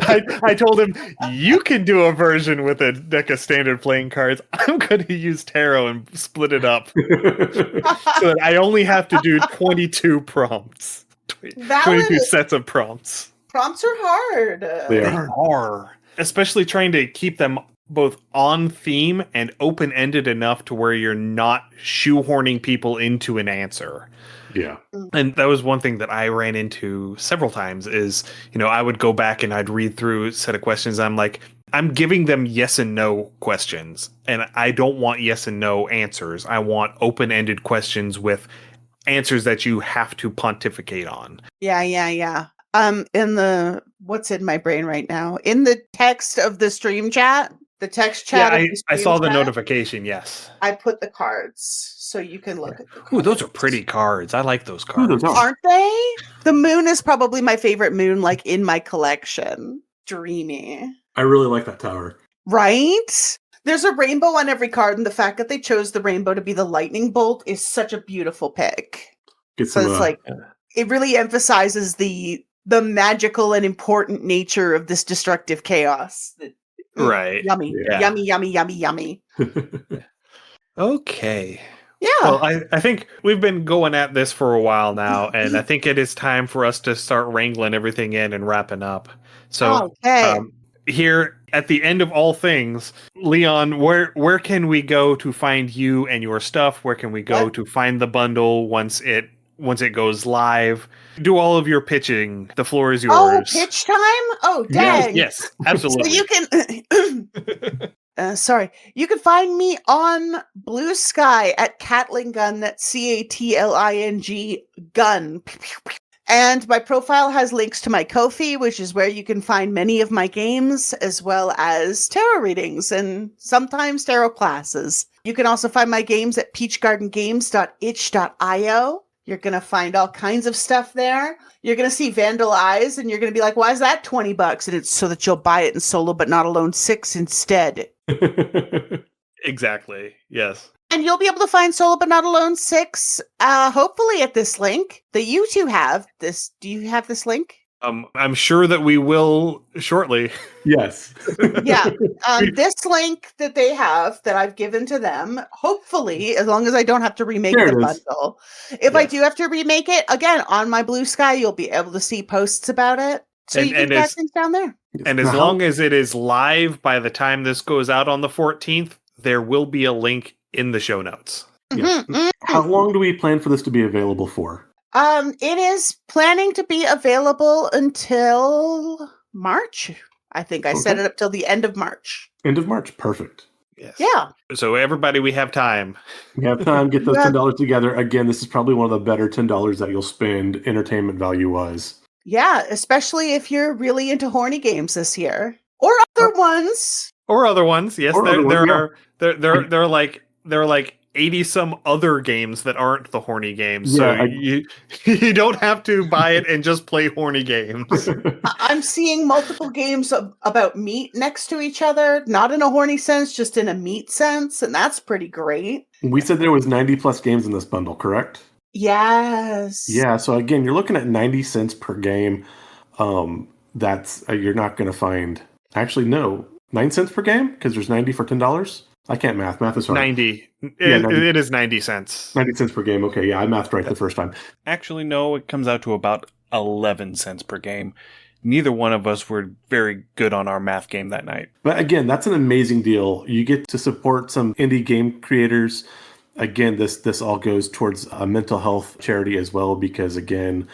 I told him you can do a version with a deck of standard playing cards. I'm going to use tarot and split it up so that I only have to do 22 prompts, 22 sets of prompts. Prompts are hard. They They are. are. Especially trying to keep them both on theme and open-ended enough to where you're not shoehorning people into an answer. Yeah. And that was one thing that I ran into several times is, I would go back and I'd read through a set of questions. I'm like, I'm giving them yes and no questions, and I don't want yes and no answers. I want open-ended questions with answers that you have to pontificate on. Yeah. What's in my brain right now? In the text of the stream chat, the text chat. Yeah, of the I stream saw the chat, notification, yes. I put the cards so you can look at the cards. Ooh, those are pretty cards. I like those Ooh, cards. those are. Aren't they? The moon is probably my favorite moon, like in my collection. Dreamy. I really like that tower. Right? There's a rainbow on every card, and the fact that they chose the rainbow to be the lightning bolt is such a beautiful pick. Get So some, it's like, it really emphasizes the magical and important nature of this destructive chaos. Right. Yummy, Yeah. yummy. Okay. Yeah. Well, I think we've been going at this for a while now, and I think it is time for us to start wrangling everything in and wrapping up. So, Okay. here at the end of all things, Leon, where can we go to find you and your stuff? Where can we go to find the bundle once it goes live? Do all of your pitching. The floor is yours. Oh, pitch time? Oh, dang. Yes, absolutely. So you can you can find me on Blue Sky at Catling Gun. That's CATLING gun. And my profile has links to my Ko-fi, which is where you can find many of my games, as well as tarot readings and sometimes tarot classes. You can also find my games at peachgardengames.itch.io. You're going to find all kinds of stuff there. You're going to see Vandal Eyes, and you're going to be like, why is that $20? And it's so that you'll buy it in Solo But Not Alone 6 instead. Exactly. Yes. And you'll be able to find Solo But Not Alone 6, hopefully at this link that you two have. Do you have this link? I'm sure that we will shortly. Yes. Yeah. This link that they have that I've given to them, hopefully, as long as I don't have to remake There the it is. bundle. If I Yes. do have to remake it, again, on my Blue Sky, you'll be able to see posts about it. So And- you can and track as- things down there. And as Now, long as it is live by the time this goes out on the 14th, there will be a link in the show notes. Yes. Mhm, how long do we plan for this to be available for? It is planning to be available until March. I think I set Okay. it up till the end of March. End of March. Perfect. Yes. Yeah. So everybody, we have time. We have time. Get those Yeah. $10 together. Again, this is probably one of the better $10 that you'll spend entertainment value wise. Yeah, especially if you're really into horny games this year. Or other ones. Or other ones. Yes, Or there, other there ones, are there are like 80 some other games that aren't the horny games. So Yeah, you don't have to buy it and just play horny games. I'm seeing multiple games about meat next to each other, not in a horny sense, just in a meat sense, and that's pretty great. We said there was 90 plus games in this bundle, correct? Yes. Yeah, so again, you're looking at 90 cents per game. That's you're not going to find. Actually, no, 9 cents per game because there's 90 for $10. I can't math. Math is hard. 90. Yeah, 90. It is 90 cents. 90 cents per game. Okay, yeah, I mathed right the first time. Actually, no, it comes out to about 11 cents per game. Neither one of us were very good on our math game that night. But again, that's an amazing deal. You get to support some indie game creators. Again, this all goes towards a mental health charity as well, because again,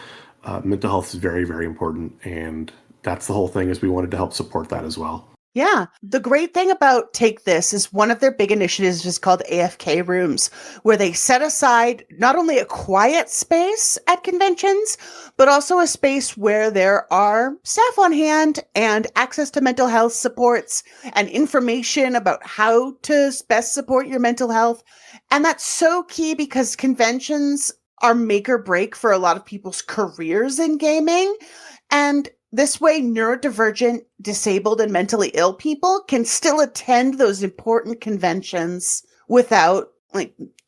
mental health is very, very important, and that's the whole thing. Is we wanted to help support that as well. Yeah. The great thing about Take This is one of their big initiatives is called AFK Rooms, where they set aside not only a quiet space at conventions, but also a space where there are staff on hand and access to mental health supports and information about how to best support your mental health. And that's so key because conventions are make or break for a lot of people's careers in gaming. And this way, neurodivergent, disabled, and mentally ill people can still attend those important conventions without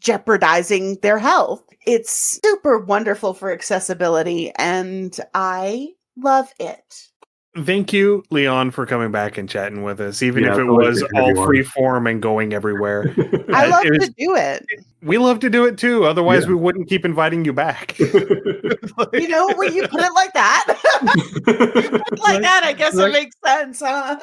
jeopardizing their health. It's super wonderful for accessibility, and I love it. thank you, Leon, for coming back and chatting with us, even Yeah, if it it's always was good to have all you on. free form and going everywhere. I love it was- to do it. We love to do it too. Otherwise, Yeah. we wouldn't keep inviting you back. You know, when you put it like that, like that, I guess like- it makes sense, huh?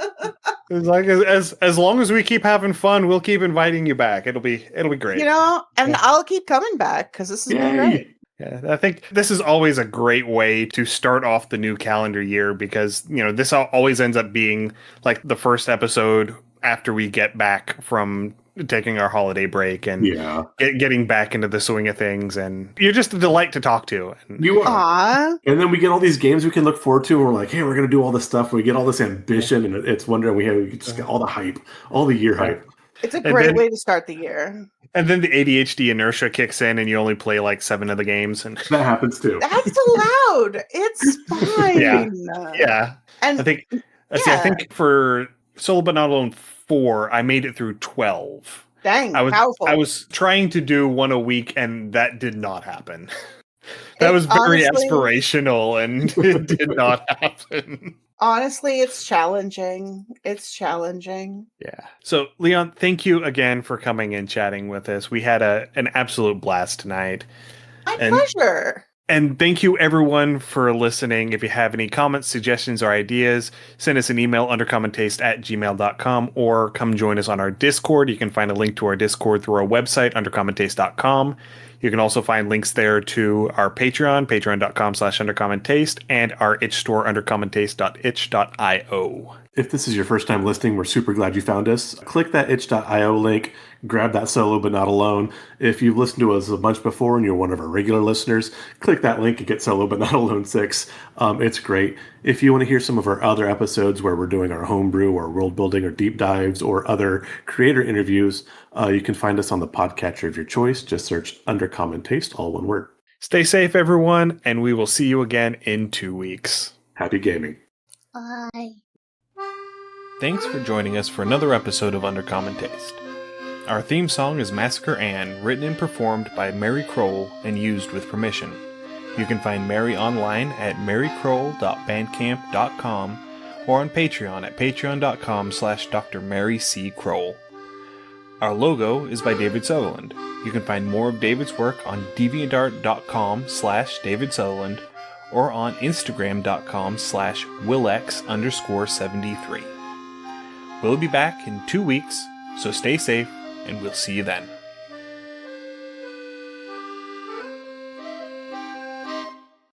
It's like as long as we keep having fun, we'll keep inviting you back. It'll be great. You know, and Yeah. I'll keep coming back because this has been Yay. great. Yeah, I think this is always a great way to start off the new calendar year because, this always ends up being like the first episode after we get back from taking our holiday break and Yeah. getting back into the swing of things. And you're just a delight to talk to. And You are. Aw. And then we get all these games we can look forward to, and we're like, hey, we're going to do all this stuff. We get all this ambition, and it's wondering we just get all the hype, all the year hype. It's a And great then- way to start the year. And then the ADHD inertia kicks in and you only play like 7 of the games. And That happens too. That's allowed. It's fine. yeah, And I think Yeah. for Solo But Not Alone 4, I made it through 12. dang, I powerful. was trying to do one a week, and that did not happen. That It was very honestly- aspirational, and it did not happen. Honestly, it's challenging. It's challenging. Yeah. So, Leon, thank you again for coming and chatting with us. We had an absolute blast tonight. My And- pleasure. And thank you, everyone, for listening. If you have any comments, suggestions, or ideas, send us an email, undercommontaste@gmail.com, or come join us on our Discord. You can find a link to our Discord through our website, undercommontaste.com. You can also find links there to our Patreon, patreon.com/undercommontaste, and our itch store, undercommontaste.itch.io. If this is your first time listening, we're super glad you found us. Click that itch.io link, grab that Solo But Not Alone. If you've listened to us a bunch before and you're one of our regular listeners, click that link and get Solo But Not Alone 6. It's great. If you want to hear some of our other episodes where we're doing our homebrew or world building or deep dives or other creator interviews, you can find us on the podcatcher of your choice. Just search Undercommon Taste, all one word. Stay safe, everyone, and we will see you again in 2 weeks. Happy gaming. Bye. Thanks for joining us for another episode of Undercommon Taste. Our theme song is Massacre Anne, written and performed by Mary Kroll and used with permission. You can find Mary online at marykroll.bandcamp.com or on Patreon at patreon.com/Dr. Mary C. Kroll. Our logo is by David Sutherland. You can find more of David's work on deviantart.com/David Sutherland or on instagram.com/Willex_73. We'll be back in 2 weeks, so stay safe, and we'll see you then.